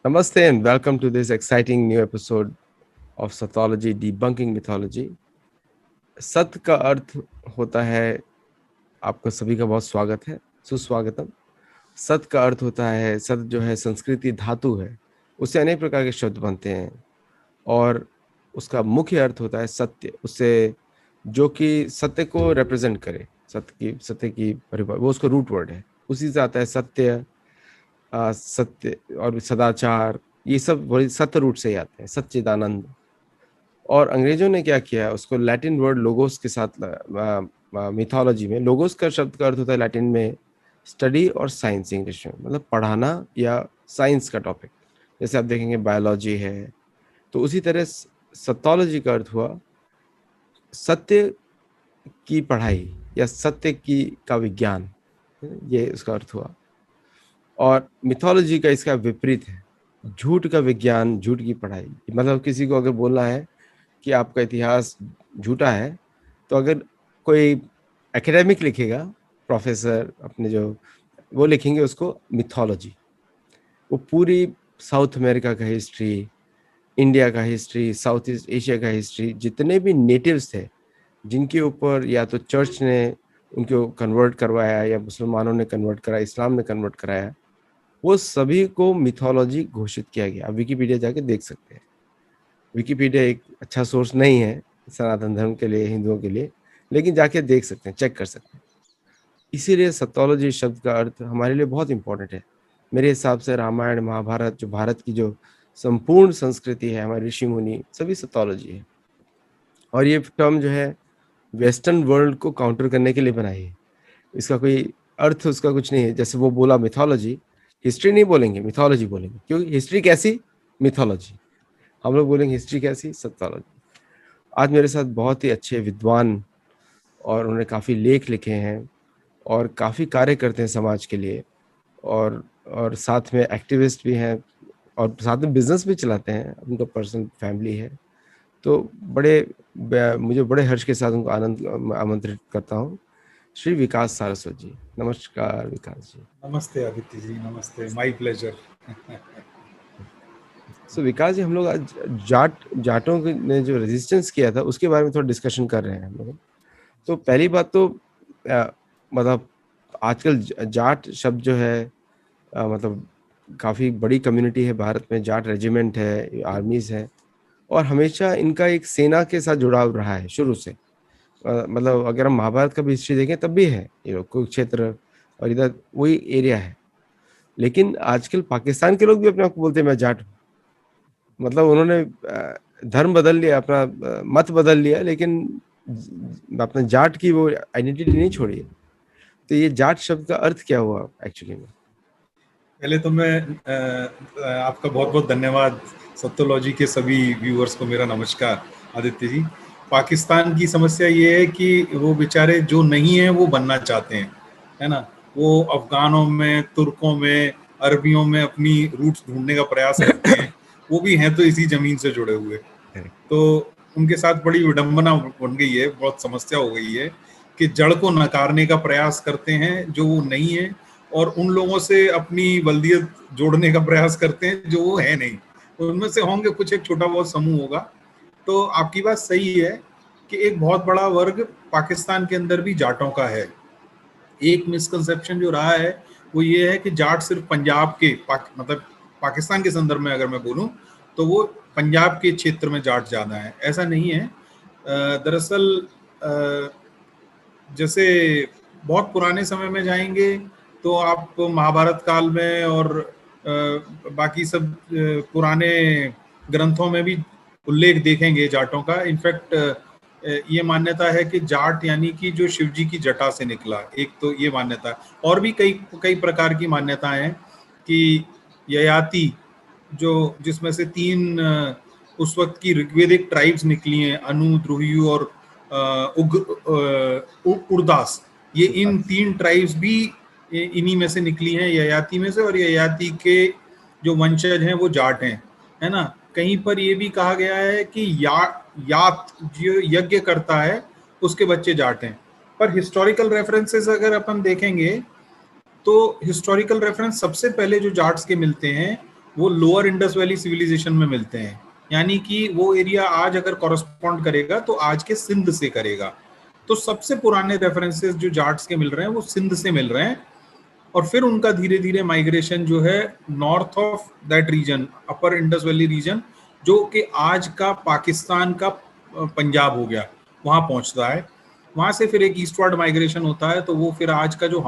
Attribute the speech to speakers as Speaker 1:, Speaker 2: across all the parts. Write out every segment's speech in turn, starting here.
Speaker 1: Namaste and welcome to this exciting new episode of Sathology Debunking Mythology. सत्य का अर्थ होता है, आपका सभी का बहुत स्वागत है, सुस्वागतम। सत्य का अर्थ होता है, सत्य जो है संस्कृति धातु है, उससे अनेक प्रकार के शब्द बनते हैं और उसका मुख्य अर्थ होता है सत्य, उससे जो कि सत्य को रिप्रेजेंट करे, सत्य की परिभाषा, वो उसका रूट वर्ड है, उसी से आता है सत्य, सत्य और सदाचार, ये सब वही सत्य रूट से ही आते हैं, सच्चिदानंद। और अंग्रेजों ने क्या किया, उसको लैटिन वर्ड लोगोस के साथ, मिथोलॉजी में लोगोस का शब्द का अर्थ होता है लैटिन में स्टडी और साइंस, इंग्लिश में मतलब पढ़ाना या साइंस का टॉपिक। जैसे आप देखेंगे बायोलॉजी है, तो उसी तरह सत्योलॉजी का अर्थ हुआ सत्य की पढ़ाई या सत्य की का विज्ञान, ये उसका अर्थ हुआ। और मिथोलॉजी का इसका विपरीत है, झूठ का विज्ञान, झूठ की पढ़ाई। मतलब किसी को अगर बोलना है कि आपका इतिहास झूठा है, तो अगर कोई एकेडमिक लिखेगा, प्रोफेसर अपने जो, वो लिखेंगे उसको मिथोलॉजी। वो पूरी साउथ अमेरिका का हिस्ट्री, इंडिया का हिस्ट्री, साउथ ईस्ट एशिया का हिस्ट्री, जितने भी नेटिव्स थे जिनके ऊपर या तो चर्च ने उनको कन्वर्ट करवाया या मुसलमानों ने कन्वर्ट कराया, इस्लाम ने कन्वर्ट कराया, वो सभी को मिथोलॉजी घोषित किया गया। आप विकिपीडिया जाके देख सकते हैं। विकिपीडिया एक अच्छा सोर्स नहीं है सनातन धर्म के लिए, हिंदुओं के लिए, लेकिन जाके देख सकते हैं, चेक कर सकते हैं। इसीलिए सत्योलॉजी शब्द का अर्थ हमारे लिए बहुत इंपॉर्टेंट है। मेरे हिसाब से रामायण महाभारत, जो भारत की जो संपूर्ण संस्कृति है, हमारे ऋषि मुनि सभी सत्योलॉजी है। और ये टर्म जो है वेस्टर्न वर्ल्ड को काउंटर करने के लिए बनाई है। इसका कोई अर्थ उसका कुछ नहीं है। जैसे वो बोला मिथोलॉजी, हिस्ट्री नहीं बोलेंगे, मिथोलॉजी बोलेंगे, क्योंकि हिस्ट्री कैसी, मिथोलॉजी। हम लोग बोलेंगे हिस्ट्री कैसी, सत्योलॉजी। आज मेरे साथ बहुत ही अच्छे विद्वान, और उन्होंने काफ़ी लेख लिखे हैं और काफ़ी कार्य करते हैं समाज के लिए, और साथ में एक्टिविस्ट भी हैं, और साथ में बिजनेस भी चलाते हैं, उनका पर्सनल फैमिली है। तो मुझे बड़े हर्ष के साथ उनको आमंत्रित करता हूँ, श्री विकास सारस्वत जी। नमस्कार विकास जी।
Speaker 2: नमस्ते आदित्य जी, नमस्ते, माय प्लेजर।
Speaker 1: सो विकास जी, हम लोग आज जाटों ने जो रेजिस्टेंस किया था उसके बारे में थोड़ा डिस्कशन कर रहे हैं हम लोग। तो पहली बात तो मतलब आजकल जाट शब्द जो है, मतलब काफ़ी बड़ी कम्युनिटी है भारत में, जाट रेजिमेंट है, आर्मीज है, और हमेशा इनका एक सेना के साथ जुड़ाव रहा है शुरू से। मतलब अगर हम महाभारत का भी हिस्ट्री देखें तब भी है, ये लोग कुरुक्षेत्र और इधर वही एरिया है। लेकिन आजकल पाकिस्तान के लोग भी अपने आप को बोलते हैं मैं जाट हूँ। मतलब उन्होंने धर्म बदल लिया, अपना मत बदल लिया, लेकिन अपने जाट की वो आइडेंटिटी नहीं छोड़ी है। तो ये जाट शब्द का अर्थ क्या हुआ एक्चुअली में?
Speaker 2: पहले तो मैं आपका बहुत बहुत धन्यवाद। सत्योलॉजी के सभी व्यूअर्स को मेरा नमस्कार। आदित्य जी, पाकिस्तान की समस्या ये है कि वो बेचारे जो नहीं है वो बनना चाहते हैं, है ना। वो अफगानों में, तुर्कों में, अरबियों में अपनी रूट्स ढूंढने का प्रयास करते हैं। वो भी हैं तो इसी जमीन से जुड़े हुए। तो उनके साथ बड़ी विडंबना बन गई है, बहुत समस्या हो गई है कि जड़ को नकारने का प्रयास करते हैं जो वो नहीं है, और उन लोगों से अपनी बल्दियत जोड़ने का प्रयास करते हैं जो वो है नहीं। उनमें से होंगे कुछ, एक छोटा बहुत समूह होगा। तो आपकी बात सही है कि एक बहुत बड़ा वर्ग पाकिस्तान के अंदर भी जाटों का है। एक मिसकंसेप्शन जो रहा है वो ये है कि जाट सिर्फ पंजाब के मतलब पाकिस्तान के संदर्भ में अगर मैं बोलूं तो वो पंजाब के क्षेत्र में जाट ज्यादा है। ऐसा नहीं है। दरअसल जैसे बहुत पुराने समय में जाएंगे तो आप महाभारत काल में और बाकी सब पुराने ग्रंथों में भी उल्लेख देखेंगे जाटों का। इनफैक्ट ये मान्यता है कि जाट यानी कि जो शिव जी की जटा से निकला, एक तो ये मान्यता है। और भी कई कई प्रकार की मान्यताएं हैं कि ययाति, जो जिसमें से 3 उस वक्त की ऋग्वेदिक ट्राइब्स निकली हैं, अनु, द्रुहियु और उरदास, ये इन 3 ट्राइब्स भी इन्हीं में से निकली हैं, ययाति में से। और ययाति के जो वंशज हैं वो जाट हैं, है ना। कहीं पर ये भी कहा गया है कि यात जो यज्ञ करता है उसके बच्चे जाट हैं। पर हिस्टोरिकल रेफरेंसेस अगर अपन देखेंगे तो हिस्टोरिकल रेफरेंस सबसे पहले जो जाट्स के मिलते हैं वो लोअर इंडस वैली सिविलाइजेशन में मिलते हैं, यानी कि वो एरिया आज अगर कॉरस्पॉन्ड करेगा तो आज के सिंध से करेगा। तो सबसे पुराने रेफरेंसेस जो जाट्स के मिल रहे हैं वो सिंध से मिल रहे हैं, और फिर उनका धीरे धीरे माइग्रेशन जो है north of that region, upper Indus valley region, जो कि आज का पाकिस्तान का पंजाब हो गया, वहां पहुंचता है। वहां से फिर एक ईस्टवर्ड माइग्रेशन होता है, तो वो फिर आज का जो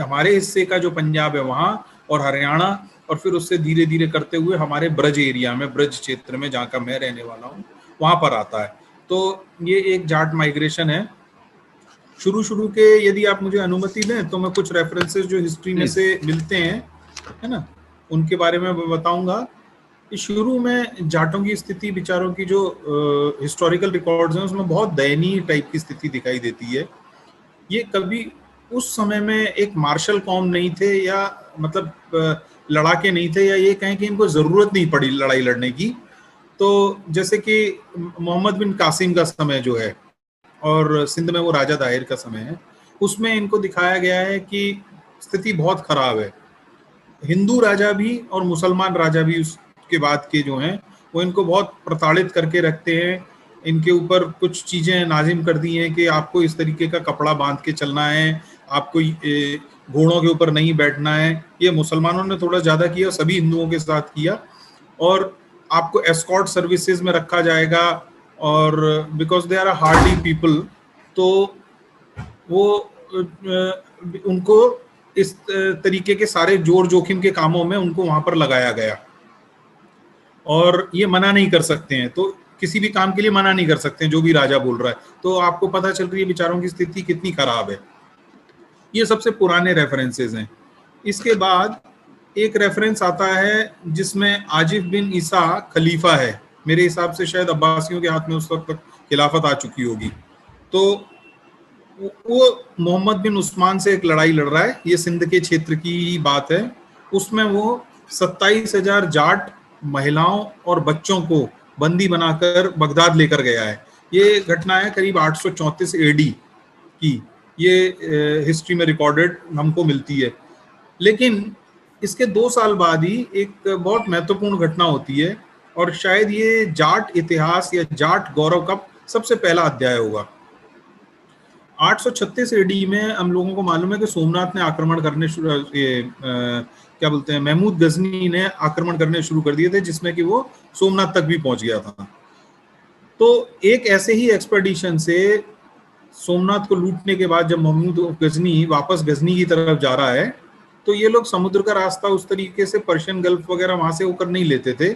Speaker 2: हमारे हिस्से का जो पंजाब है वहां, और हरियाणा, और फिर उससे धीरे धीरे करते हुए हमारे ब्रज एरिया में, ब्रज क्षेत्र में जहाँ का मैं रहने वाला हूँ, वहां पर आता है। तो ये एक जाट माइग्रेशन है। शुरू के यदि आप मुझे अनुमति दें तो मैं कुछ रेफरेंसेस जो हिस्ट्री में से मिलते हैं, है ना, उनके बारे में बताऊंगा। शुरू में जाटों की स्थिति, विचारों की जो हिस्टोरिकल रिकॉर्ड्स हैं उसमें बहुत दयनीय टाइप की स्थिति दिखाई देती है। ये कभी उस समय में एक मार्शल कौम नहीं थे, या मतलब लड़ाके नहीं थे, या ये कहें कि इनको जरूरत नहीं पड़ी लड़ाई लड़ने की। तो जैसे कि मोहम्मद बिन कासिम का समय जो है, और सिंध में वो राजा दाहिर का समय है, उसमें इनको दिखाया गया है कि स्थिति बहुत खराब है। हिंदू राजा भी और मुसलमान राजा भी उसके बाद के जो हैं वो इनको बहुत प्रताड़ित करके रखते हैं। इनके ऊपर कुछ चीजें नाजिम कर दी हैं कि आपको इस तरीके का कपड़ा बांध के चलना है, आपको घोड़ों के ऊपर नहीं बैठना है। ये मुसलमानों ने थोड़ा ज्यादा किया, सभी हिंदुओं के साथ किया। और आपको एस्कॉर्ट सर्विसेज में रखा जाएगा, और because they are hardy people, तो वो उनको इस तरीके के सारे जोर जोखिम के कामों में उनको वहां पर लगाया गया, और ये मना नहीं कर सकते हैं, तो किसी भी काम के लिए मना नहीं कर सकते हैं जो भी राजा बोल रहा है। तो आपको पता चल रही है बेचारों की स्थिति कितनी खराब है। ये सबसे पुराने रेफरेंसेस हैं। इसके बाद एक रेफरेंस आता है जिसमें आजिफ बिन ईसा खलीफा है, मेरे हिसाब से शायद अब्बासियों के हाथ में उस वक्त तक खिलाफत आ चुकी होगी। तो वो मोहम्मद बिन उस्मान से एक लड़ाई लड़ रहा है, ये सिंध के क्षेत्र की बात है। उसमें वो 27,000 जाट महिलाओं और बच्चों को बंदी बनाकर बगदाद लेकर गया है। ये घटना है करीब 834 एडी की, ये हिस्ट्री में रिकॉर्डेड हमको मिलती है। लेकिन इसके 2 साल बाद ही एक बहुत महत्वपूर्ण घटना होती है, और शायद ये जाट इतिहास या जाट गौरव का सबसे पहला अध्याय होगा। 836 एडी में हम लोगों को मालूम है कि सोमनाथ ने आक्रमण करने क्या बोलते हैं, महमूद गजनी ने आक्रमण करने शुरू कर दिए थे, जिसमें कि वो सोमनाथ तक भी पहुंच गया था। तो एक ऐसे ही एक्सपेडिशन से सोमनाथ को लूटने के बाद जब महमूद गजनी वापस गजनी की तरफ जा रहा है, तो ये लोग समुद्र का रास्ता उस तरीके से पर्शियन गल्फ वगैरह वहां से होकर नहीं लेते थे।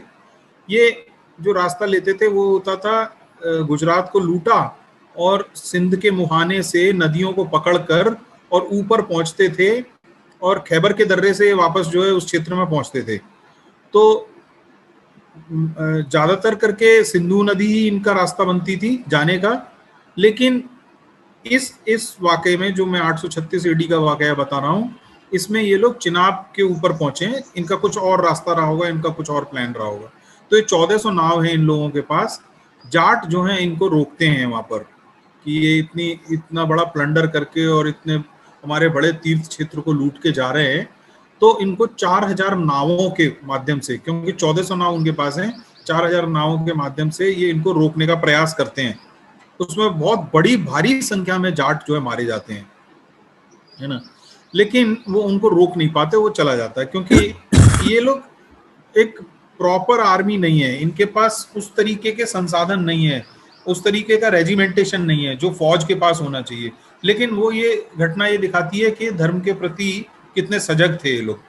Speaker 2: ये जो रास्ता लेते थे वो होता था गुजरात को लूटा और सिंध के मुहाने से नदियों को पकड़कर और ऊपर पहुंचते थे, और खैबर के दर्रे से वापस जो है उस क्षेत्र में पहुंचते थे। तो ज्यादातर करके सिंधु नदी ही इनका रास्ता बनती थी जाने का। लेकिन इस वाकये में जो मैं 836 एडी का वाकया बता रहा हूँ, इसमें ये लोग चिनाब के ऊपर पहुंचे। इनका कुछ और रास्ता रहा होगा, इनका कुछ और प्लान रहा होगा। तो ये 1400 नाव है इन लोगों के पास। जाट जो है इनको रोकते हैं वहां पर कि ये इतना बड़ा प्लंडर करके और इतने हमारे बड़े तीर्थ क्षेत्र को लूट के जा रहे हैं। तो इनको 4000 नावों के माध्यम से, क्योंकि 1400 नाव उनके पास हैं, 4000 नावों के माध्यम से ये इनको रोकने का प्रयास करते हैं। उसमें बहुत बड़ी भारी संख्या में जाट जो है मारे जाते हैं, है ना। लेकिन वो उनको रोक नहीं पाते, वो चला जाता है, क्योंकि ये लोग एक प्रॉपर आर्मी नहीं है, इनके पास उस तरीके के संसाधन नहीं है, उस तरीके का रेजिमेंटेशन नहीं है जो फौज के पास होना चाहिए। लेकिन वो ये घटना ये दिखाती है कि धर्म के प्रति कितने सजग थे ये लोग।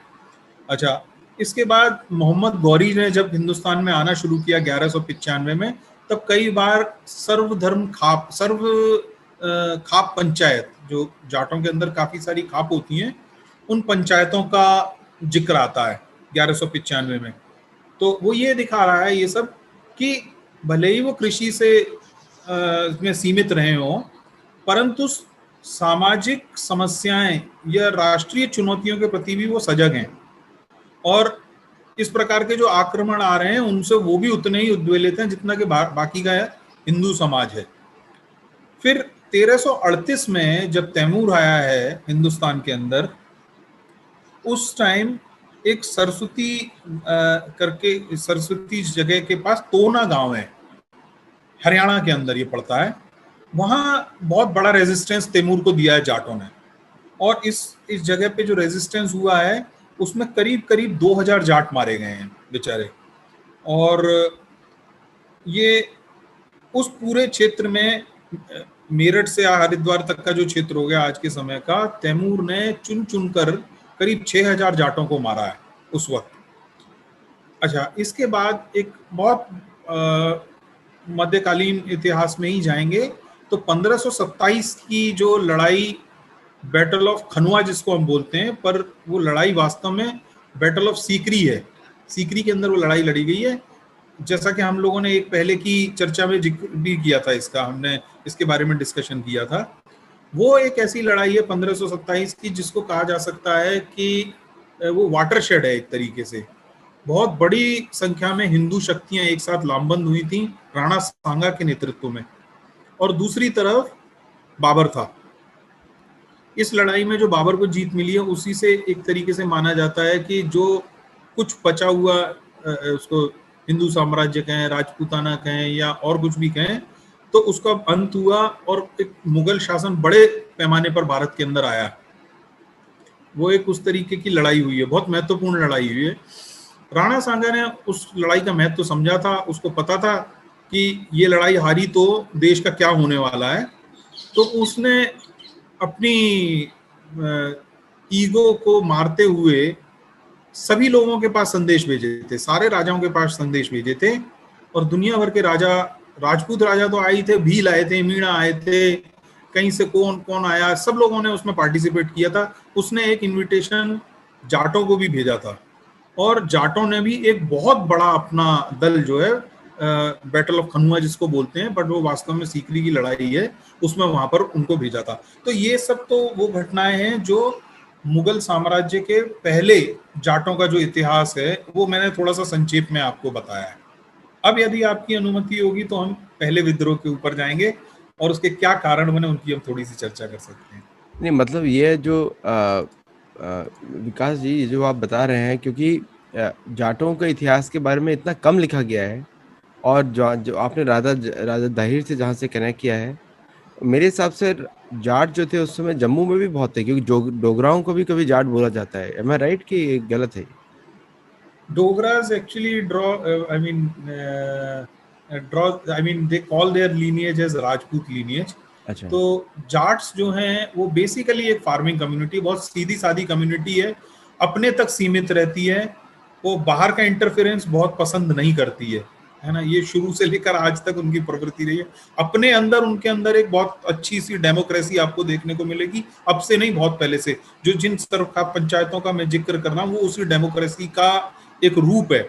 Speaker 2: अच्छा, इसके बाद मोहम्मद गौरी ने जब हिंदुस्तान में आना शुरू किया 1195 में, तब कई बार सर्वधर्म खाप पंचायत, जो जाटों के अंदर काफी सारी खाप होती हैं, उन पंचायतों का जिक्र आता है 1195 में। तो वो ये दिखा रहा है ये सब कि भले ही वो कृषि से में सीमित रहे हों, परंतु सामाजिक समस्याएं या राष्ट्रीय चुनौतियों के प्रति भी वो सजग हैं, और इस प्रकार के जो आक्रमण आ रहे हैं उनसे वो भी उतने ही उद्वेलित हैं जितना कि बाकी का हिंदू समाज है। फिर 1338 में जब तैमूर आया है हिंदुस्तान के अंदर, उस टाइम एक सरस्वती करके, सरस्वती जगह के पास तोना गांव है, हरियाणा के अंदर ये पड़ता है। वहां बहुत बड़ा रेजिस्टेंस तैमूर को दिया है जाटों ने, और इस जगह पे जो रेजिस्टेंस हुआ है उसमें करीब करीब 2000 जाट मारे गए हैं बेचारे। और ये उस पूरे क्षेत्र में मेरठ से हरिद्वार तक का जो क्षेत्र हो गया आज के समय का, तैमूर ने चुन चुनकर करीब 6000 जाटों को मारा है उस वक्त। अच्छा, इसके बाद एक बहुत मध्यकालीन इतिहास में ही जाएंगे तो 1527 की जो लड़ाई, बैटल ऑफ खनुआ जिसको हम बोलते हैं, पर वो लड़ाई वास्तव में बैटल ऑफ सीकरी है। सीकरी के अंदर वो लड़ाई लड़ी गई है, जैसा कि हम लोगों ने एक पहले की चर्चा में जिक्र भी किया था, इसका हमने इसके बारे में डिस्कशन किया था। वो एक ऐसी लड़ाई है 1527 की जिसको कहा जा सकता है कि वो वाटरशेड है एक तरीके से। बहुत बड़ी संख्या में हिंदू शक्तियां एक साथ लामबंद हुई थी राणा सांगा के नेतृत्व में, और दूसरी तरफ बाबर था। इस लड़ाई में जो बाबर को जीत मिली है उसी से एक तरीके से माना जाता है कि जो कुछ बचा हुआ, उसको हिंदू साम्राज्य कहें, राजपूताना कहें या और कुछ भी कहें, तो उसका अंत हुआ और एक मुगल शासन बड़े पैमाने पर भारत के अंदर आया। वो एक उस तरीके की लड़ाई हुई है, बहुत महत्वपूर्ण लड़ाई हुई है। राणा सांगा ने उस लड़ाई का महत्व समझा था, उसको पता था कि ये लड़ाई हारी तो देश का क्या होने वाला है, तो उसने अपनी ईगो को मारते हुए सभी लोगों के पास संदेश भेजे थे, सारे राजाओं के पास संदेश भेजे थे, और दुनिया भर के राजा, राजपूत राजा तो आए थे, भील आए थे, मीणा आए थे, कहीं से कौन कौन आया, सब लोगों ने उसमें पार्टिसिपेट किया था। उसने एक इनविटेशन जाटों को भी भेजा था, और जाटों ने भी एक बहुत बड़ा अपना दल जो है, बैटल ऑफ खनुआ जिसको बोलते हैं, बट वो वास्तव में सीकरी की लड़ाई है, उसमें वहां पर उनको भेजा था। तो ये सब तो वो घटनाएं हैं जो मुगल साम्राज्य के पहले जाटों का जो इतिहास है वो मैंने थोड़ा सा संक्षेप में आपको बताया है। अब यदि आपकी अनुमति होगी तो हम पहले विद्रोह के ऊपर जाएंगे और उसके क्या कारण बने उनकी हम थोड़ी सी चर्चा कर सकते हैं।
Speaker 1: नहीं, मतलब ये जो विकास जी, ये जो आप बता रहे हैं, क्योंकि जाटों के इतिहास के बारे में इतना कम लिखा गया है, और जो जो आपने राजा राजा दाहिर से जहाँ से कनेक्ट किया है, मेरे हिसाब से जाट जो थे उस समय जम्मू में भी बहुत थे, क्योंकि डोगराओं को भी कभी जाट बोला जाता है। एम आई राइट कि ये गलत है?
Speaker 2: Dogras actually they call their lineage as Rajput lineage.
Speaker 1: अच्छा।
Speaker 2: तो जाट्स जो हैं वो बेसिकली एक फार्मिंग कम्युनिटी, बहुत सीधी सादी कम्युनिटी है, अपने तक सीमित रहती है, वो बाहर का इंटरफेरेंस बहुत पसंद नहीं करती है ना। ये शुरू से लेकर आज तक उनकी प्रवृत्ति रही है। अपने अंदर, उनके अंदर एक बहुत अच्छी सी डेमोक्रेसी आपको देखने को मिलेगी, अब से नहीं बहुत पहले से। जो जिन सरकार पंचायतों का मैं जिक्र कर रहा हूँ वो उसी डेमोक्रेसी का एक रूप है।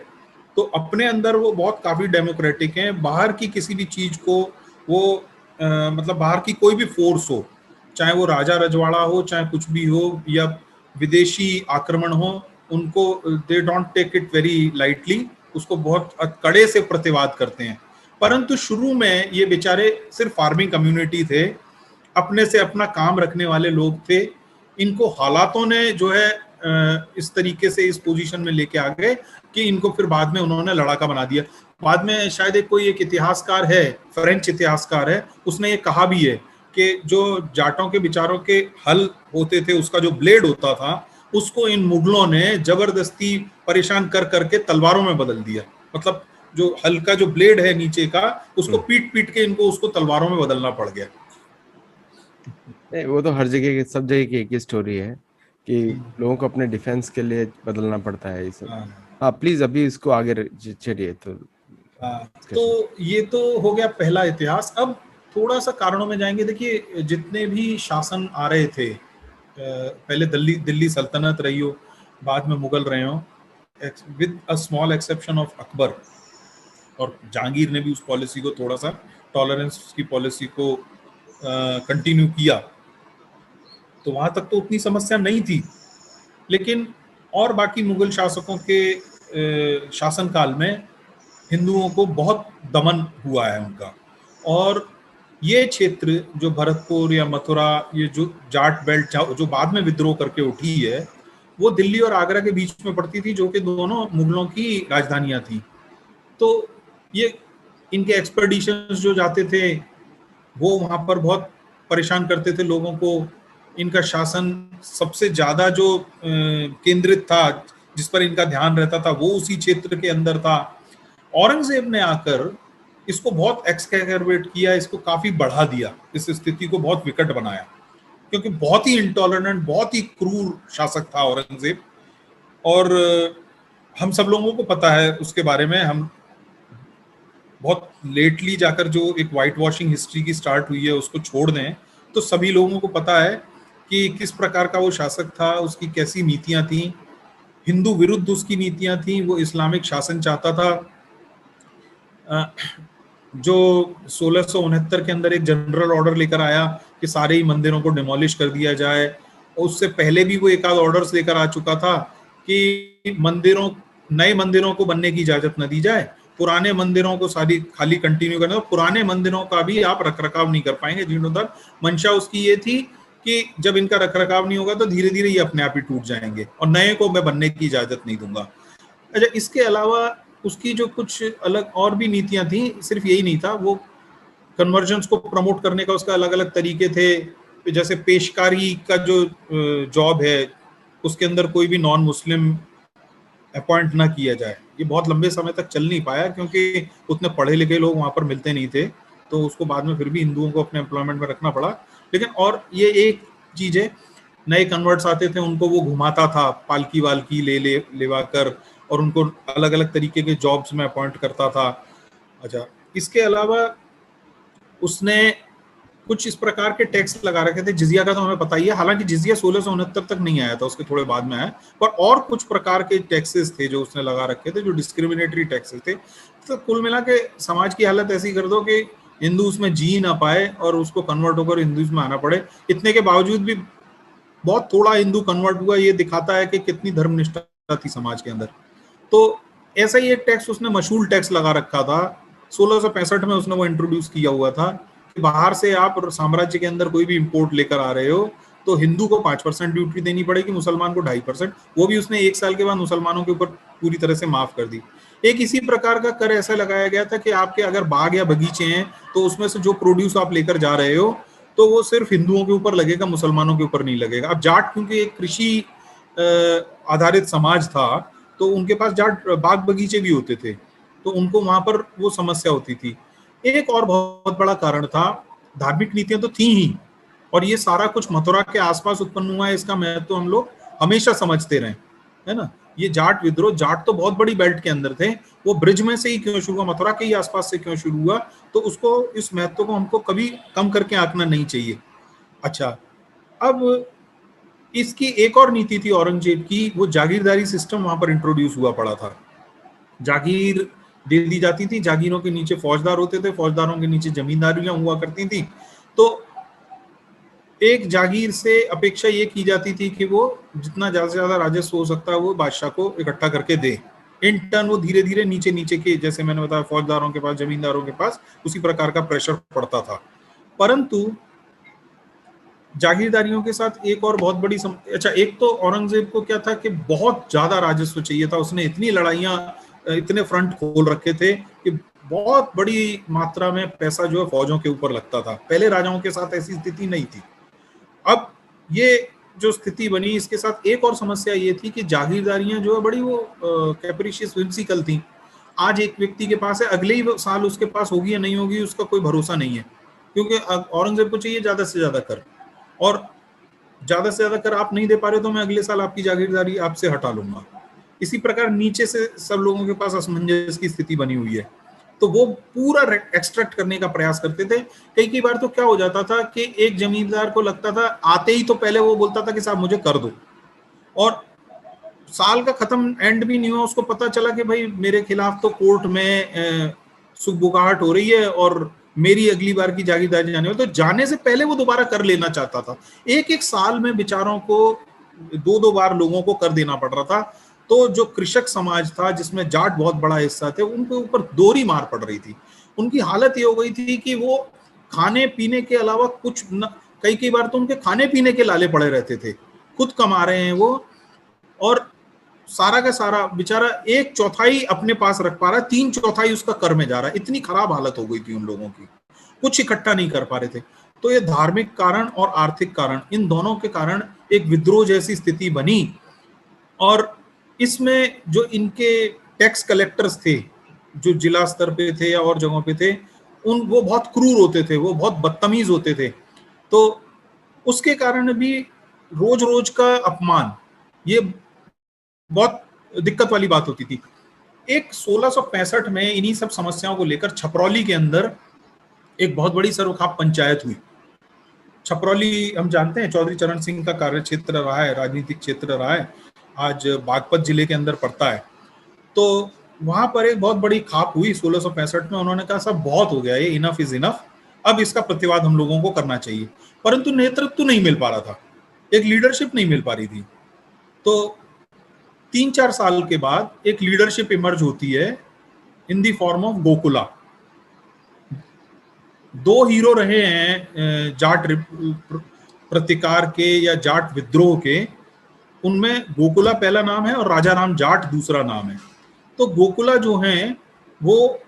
Speaker 2: तो अपने अंदर वो बहुत काफी डेमोक्रेटिक हैं। बाहर की किसी भी चीज को वो मतलब बाहर की कोई भी फोर्स हो, चाहे वो राजा रजवाड़ा हो, चाहे कुछ भी हो, या विदेशी आक्रमण हो, उनको they don't take it very lightly, उसको बहुत कड़े से प्रतिवाद करते हैं। परंतु शुरू में ये बेचारे सिर्फ फार्मिंग कम्युनिटी थे, अपने से अपना काम रखने वाले लोग थे। इनको हालातों ने जो है इस तरीके से इस पोजीशन में लेके आ गए कि इनको फिर बाद में उन्होंने लड़ाका बना दिया। बाद में शायद एक इतिहासकार है, फ्रेंच इतिहासकार है, उसने ये कहा भी है कि जो जाटों के विचारों के हल होते थे, उसका जो ब्लेड होता था, उसको इन मुगलों ने जबरदस्ती परेशान कर करके तलवारों में बदल दिया। मतलब जो हल का जो ब्लेड है नीचे का, उसको पीट पीट के इनको उसको तलवारों में बदलना पड़ गया।
Speaker 1: नहीं, वो तो हर जगह की, सब जगह की एक ही स्टोरी है कि लोगों को अपने डिफेंस के लिए बदलना पड़ता है ये सब। हाँ प्लीज, अभी इसको आगे चलिए।
Speaker 2: तो ये तो हो गया पहला इतिहास। अब थोड़ा सा कारणों में जाएंगे। देखिए, जितने भी शासन आ रहे थे, पहले दिल्ली सल्तनत रही हो, बाद में मुगल रहे हो, with a small exception of Akbar, और जहांगीर ने भी उस पॉलिसी को थोड़ा सा, टॉलरेंस की पॉलिसी को कंटिन्यू किया, तो वहां तक तो उतनी समस्या नहीं थी। लेकिन और बाकी मुगल शासकों के शासनकाल में हिंदुओं को बहुत दमन हुआ है उनका। और ये क्षेत्र जो भरतपुर या मथुरा, ये जो जाट बेल्ट जो बाद में विद्रोह करके उठी है, वो दिल्ली और आगरा के बीच में पड़ती थी, जो कि दोनों मुगलों की राजधानियां थी। तो ये इनके एक्सपेडिशंस जो जाते थे वो वहां पर बहुत परेशान करते थे लोगों को। इनका शासन सबसे ज्यादा जो केंद्रित था, जिस पर इनका ध्यान रहता था, वो उसी क्षेत्र के अंदर था। औरंगजेब ने आकर इसको बहुत एक्सकैर्बेट किया, इसको काफी बढ़ा दिया, इस स्थिति को बहुत विकट बनाया, क्योंकि बहुत ही इंटॉलरेंट, बहुत ही क्रूर शासक था औरंगजेब। और हम सब लोगों को पता है उसके बारे में। हम बहुत लेटली जाकर जो एक वाइट वॉशिंग हिस्ट्री की स्टार्ट हुई है उसको छोड़ दें तो सभी लोगों को पता है कि किस प्रकार का वो शासक था, उसकी कैसी नीतियां थी। हिंदू विरुद्ध उसकी नीतियां थी, वो इस्लामिक शासन चाहता था। जो 1669 के अंदर एक जनरल ऑर्डर लेकर आया कि सारे ही मंदिरों को डिमोलिश कर दिया जाए, उससे पहले भी वो एक आध ऑर्डर्स लेकर आ चुका था कि नए मंदिरों को बनने की इजाजत न दी जाए, पुराने मंदिरों को सारी खाली कंटिन्यू करना, पुराने मंदिरों का भी आप रखरखाव नहीं कर पाएंगे, जीर्णोद्धार। मंशा उसकी ये थी कि जब इनका रखरखाव नहीं होगा तो धीरे धीरे ये अपने आप ही टूट जाएंगे और नए को मैं बनने की इजाजत नहीं दूंगा। अच्छा, इसके अलावा उसकी जो कुछ अलग और भी नीतियां थी, सिर्फ यही नहीं था, वो कन्वर्जन्स को प्रमोट करने का उसका अलग अलग तरीके थे। जैसे पेशकारी का जो जॉब है उसके अंदर कोई भी नॉन मुस्लिम अपॉइंट ना किया जाए। ये बहुत लंबे समय तक चल नहीं पाया क्योंकि उतने पढ़े लिखे लोग वहां पर मिलते नहीं थे, तो उसको बाद में फिर भी हिंदुओं को अपने एम्प्लॉयमेंट में रखना पड़ा। लेकिन और ये एक चीज है, नए कन्वर्ट्स आते थे उनको वो घुमाता था पालकी वालकी लेवा कर, और उनको अलग अलग तरीके के जॉब्स में अपॉइंट करता था। अच्छा, इसके अलावा उसने कुछ इस प्रकार के टैक्स लगा रखे थे। जिजिया का तो हमें पता ही है, हालांकि जिजिया 1669 तक नहीं आया था, उसके थोड़े बाद में आया, पर और कुछ प्रकार के टैक्सेस थे जो उसने लगा रखे थे, जो डिस्क्रिमिनेटरी टैक्सेस थे। तो कुल मिला के समाज की हालत ऐसी कर दो कि हिंदू उसमें जी ना पाए और उसको कन्वर्ट होकर हिंदुइज्म में आना पड़े। इतने के बावजूद भी बहुत थोड़ा हिंदू कन्वर्ट हुआ, ये दिखाता है कि कितनी धर्मनिष्ठा थी समाज के अंदर। तो ऐसा ही एक टैक्स उसने मशहूल टैक्स लगा रखा था, 1665 में उसने वो इंट्रोड्यूस किया हुआ था कि बाहर से आप साम्राज्य के अंदर कोई भी इंपोर्ट लेकर आ रहे हो तो हिंदू को 5% ड्यूटी देनी पड़ेगी, मुसलमान को 2.5%। वो भी उसने 1 साल के बाद मुसलमानों के ऊपर पूरी तरह से माफ कर दी। एक इसी प्रकार का कर ऐसा लगाया गया था कि आपके अगर बाग या बगीचे हैं तो उसमें से जो प्रोड्यूस आप लेकर जा रहे हो तो वो सिर्फ हिंदुओं के ऊपर लगेगा, मुसलमानों के ऊपर नहीं लगेगा। अब जाट क्योंकि एक कृषि आधारित समाज था तो उनके पास जाट बाग बगीचे भी होते थे, तो उनको वहां पर वो समस्या होती थी। एक और बहुत बड़ा कारण था, धार्मिक नीतियां तो थी ही, और ये सारा कुछ मथुरा के आसपास उत्पन्न हुआ है, इसका महत्व तो हम लोग हमेशा समझते रहे, है ना। ये जाट विद्रोह, जाट तो बहुत बड़ी बेल्ट के अंदर थे, वो ब्रिज में से ही क्यों शुरू हुआ, मथुरा के ही आसपास से क्यों शुरू हुआ, तो उसको, इस महत्व को हमको कभी कम करके आंकना नहीं चाहिए। अच्छा, अब इसकी एक और नीति थी औरंगजेब की, वो जागीरदारी सिस्टम वहां पर इंट्रोड्यूस हुआ पड़ा था। जागीर दे दी जाती थी, जागीरों के नीचे फौजदार होते थे, फौजदारों के नीचे जमींदारियां हुआ करती थी। तो एक जागीर से अपेक्षा ये की जाती थी कि वो जितना ज्यादा से ज्यादा राजस्व हो सकता है वो बादशाह को इकट्ठा करके दे। इन टर्न वो धीरे धीरे नीचे नीचे के, जैसे मैंने बताया, फौजदारों के पास, जमींदारों के पास उसी प्रकार का प्रेशर पड़ता था। परंतु जागीरदारियों के साथ एक और बहुत बड़ी अच्छा, एक तो औरंगजेब को क्या था कि बहुत ज्यादा राजस्व चाहिए था, उसने इतनी लड़ाइयां, इतने फ्रंट खोल रखे थे कि बहुत बड़ी मात्रा में पैसा जो है फौजों के ऊपर लगता था। पहले राजाओं के साथ ऐसी स्थिति नहीं थी। अब ये जो स्थिति बनी, इसके साथ एक और समस्या ये थी कि जागीरदारियां जो है बड़ी वो कैप्रिशियस, विम्सिकल थी। आज एक व्यक्ति के पास है, अगले ही साल उसके पास होगी या नहीं होगी उसका कोई भरोसा नहीं है, क्योंकि औरंगजेब को चाहिए ज्यादा से ज्यादा कर, और ज्यादा से ज्यादा कर आप नहीं दे पा रहे तो मैं अगले साल आपकी जागीरदारी आपसे हटा लूंगा। इसी प्रकार नीचे से सब लोगों के पास असमंजस की स्थिति बनी हुई है, तो वो पूरा एक्सट्रैक्ट करने का प्रयास करते थे। कई बार तो क्या हो जाता था कि एक जमींदार को लगता था, आते ही तो पहले वो बोलता था कि साहब मुझे कर दो, और साल का खत्म एंड भी नहीं हुआ, उसको पता चला कि भाई मेरे खिलाफ तो कोर्ट में सुगबुगाहट हो रही है और मेरी अगली बार की जागीरदारी जाने वाली, तो जाने से पहले वो दोबारा कर लेना चाहता था। एक एक साल में बेचारों को 2-2 बार लोगों को कर देना पड़ रहा था। तो जो कृषक समाज था जिसमें जाट बहुत बड़ा हिस्सा थे, उनके ऊपर दोहरी मार पड़ रही थी। उनकी हालत ये हो गई थी कि वो खाने पीने के अलावा कुछ न, कई बार तो उनके खाने पीने के लाले पड़े रहते थे। खुद कमा रहे हैं वो, और सारा का सारा बेचारा 1/4 अपने पास रख पा रहा है, 3/4 उसका कर में जा रहा है। इतनी खराब हालत हो गई थी उन लोगों की, कुछ इकट्ठा नहीं कर पा रहे थे। तो ये धार्मिक कारण और आर्थिक कारण, इन दोनों के कारण एक विद्रोह जैसी स्थिति बनी। और इसमें जो इनके टैक्स कलेक्टर्स थे, जो जिला स्तर पे थे या और जगहों पे थे, वो बहुत क्रूर होते थे, वो बहुत बदतमीज होते थे। तो उसके कारण भी रोज रोज का अपमान, ये बहुत दिक्कत वाली बात होती थी। एक 1665 में इन्हीं सब समस्याओं को लेकर छपरौली के अंदर एक बहुत बड़ी सर्वखाप पंचायत हुई। छपरौली हम जानते हैं चौधरी चरण सिंह का कार्य क्षेत्र रहा है, राजनीतिक क्षेत्र रहा है, आज बागपत जिले के अंदर पड़ता है। तो वहां पर एक बहुत बड़ी खाप हुई 1665 में। उन्होंने कहा सब बहुत हो गया, ये इनफ इज इनफ, अब इसका प्रतिवाद हम लोगों को करना चाहिए। परंतु नेतृत्व नहीं मिल पा रहा था, एक लीडरशिप नहीं मिल पा रही थी। तो 3-4 साल के बाद एक लीडरशिप इमर्ज होती है in the form of Gokula. 2 hero रहे हैं जाट प्रतिकार के या जाट विद्रोह के, उनमें गोकुला पहला नाम है और राजा राम जाट दूसरा नाम है। तो गोकुला जो है वो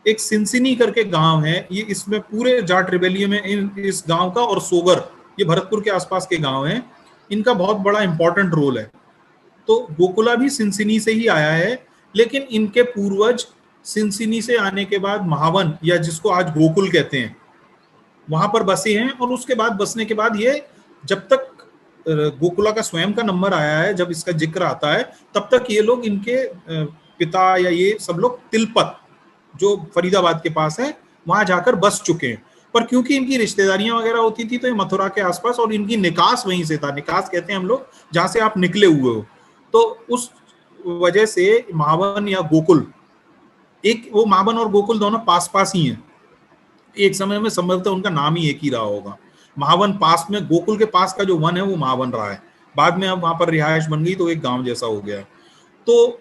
Speaker 2: एक सिंसिनी करके गांव है, ये इसमें पूरे जाट रिबेलियन में इस गांव का, और सोगर ये भरतपुर के आसपास के गांव हैं, इनका बहुत बड़ा इंपॉर्टेंट रोल है। तो गोकुला भी सिंसिनी से ही आया है, लेकिन इनके पूर्वज सिंसिनी से आने के बाद महावन, या जिसको आज गोकुल कहते हैं, वहां पर बसे हैं। और उसके बाद बसने के बाद ये, जब तक गोकुला का स्वयं का नंबर आया है, जब इसका जिक्र आता है, तब तक ये लोग, इनके पिता या ये सब लोग तिलपत जो फरीदाबाद के पास है वहां जाकर बस चुके हैं। पर क्योंकि इनकी रिश्तेदारियां वगैरह होती थी तो ये मथुरा के आसपास, और इनकी निकास वहीं से था, निकास कहते हैं हम लोग जहां से आप निकले हुए हो। तो उस वजह से महावन या गोकुल, एक वो महावन और गोकुल दोनों पास पास ही हैं। एक समय में संभवतः उनका नाम ही एक ही रहा होगा। महावन पास में, गोकुल के पास का जो वन है वो महावन रहा है, बाद में अब वहां पर रिहायश बन गई तो एक गांव जैसा हो गया। तो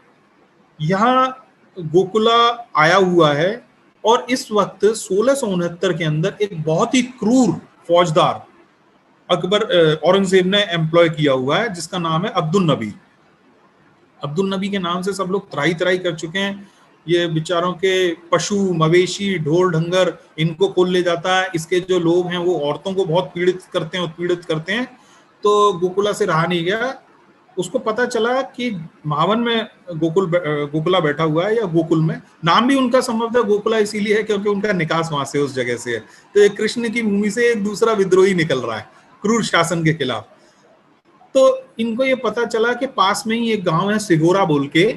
Speaker 2: यहाँ गोकुला आया हुआ है। और इस वक्त 1669 के अंदर एक बहुत ही क्रूर फौजदार अकबर औरंगजेब ने एम्प्लॉय किया हुआ है, जिसका नाम है अब्दुल नबी। अब्दुल नबी के नाम से सब लोग त्राही त्राही कर चुके हैं। ये बेचारों के पशु मवेशी ढोर ढंगर इनको खोल ले जाता है। इसके जो लोग हैं वो औरतों को बहुत पीड़ित करते हैं, उत्पीड़ित करते हैं। तो गोकुला से रहा नहीं गया, उसको पता चला कि महावन में गोकुला बैठा हुआ है, या गोकुल में। नाम भी उनका संभवतः गोकुला इसीलिए है क्योंकि उनका निकास वहां से, उस जगह से है। तो एक कृष्ण की भूमि से एक दूसरा विद्रोही निकल रहा है क्रूर शासन के खिलाफ। तो इनको ये पता चला कि पास में ही एक गांव है सिगोरा बोल के,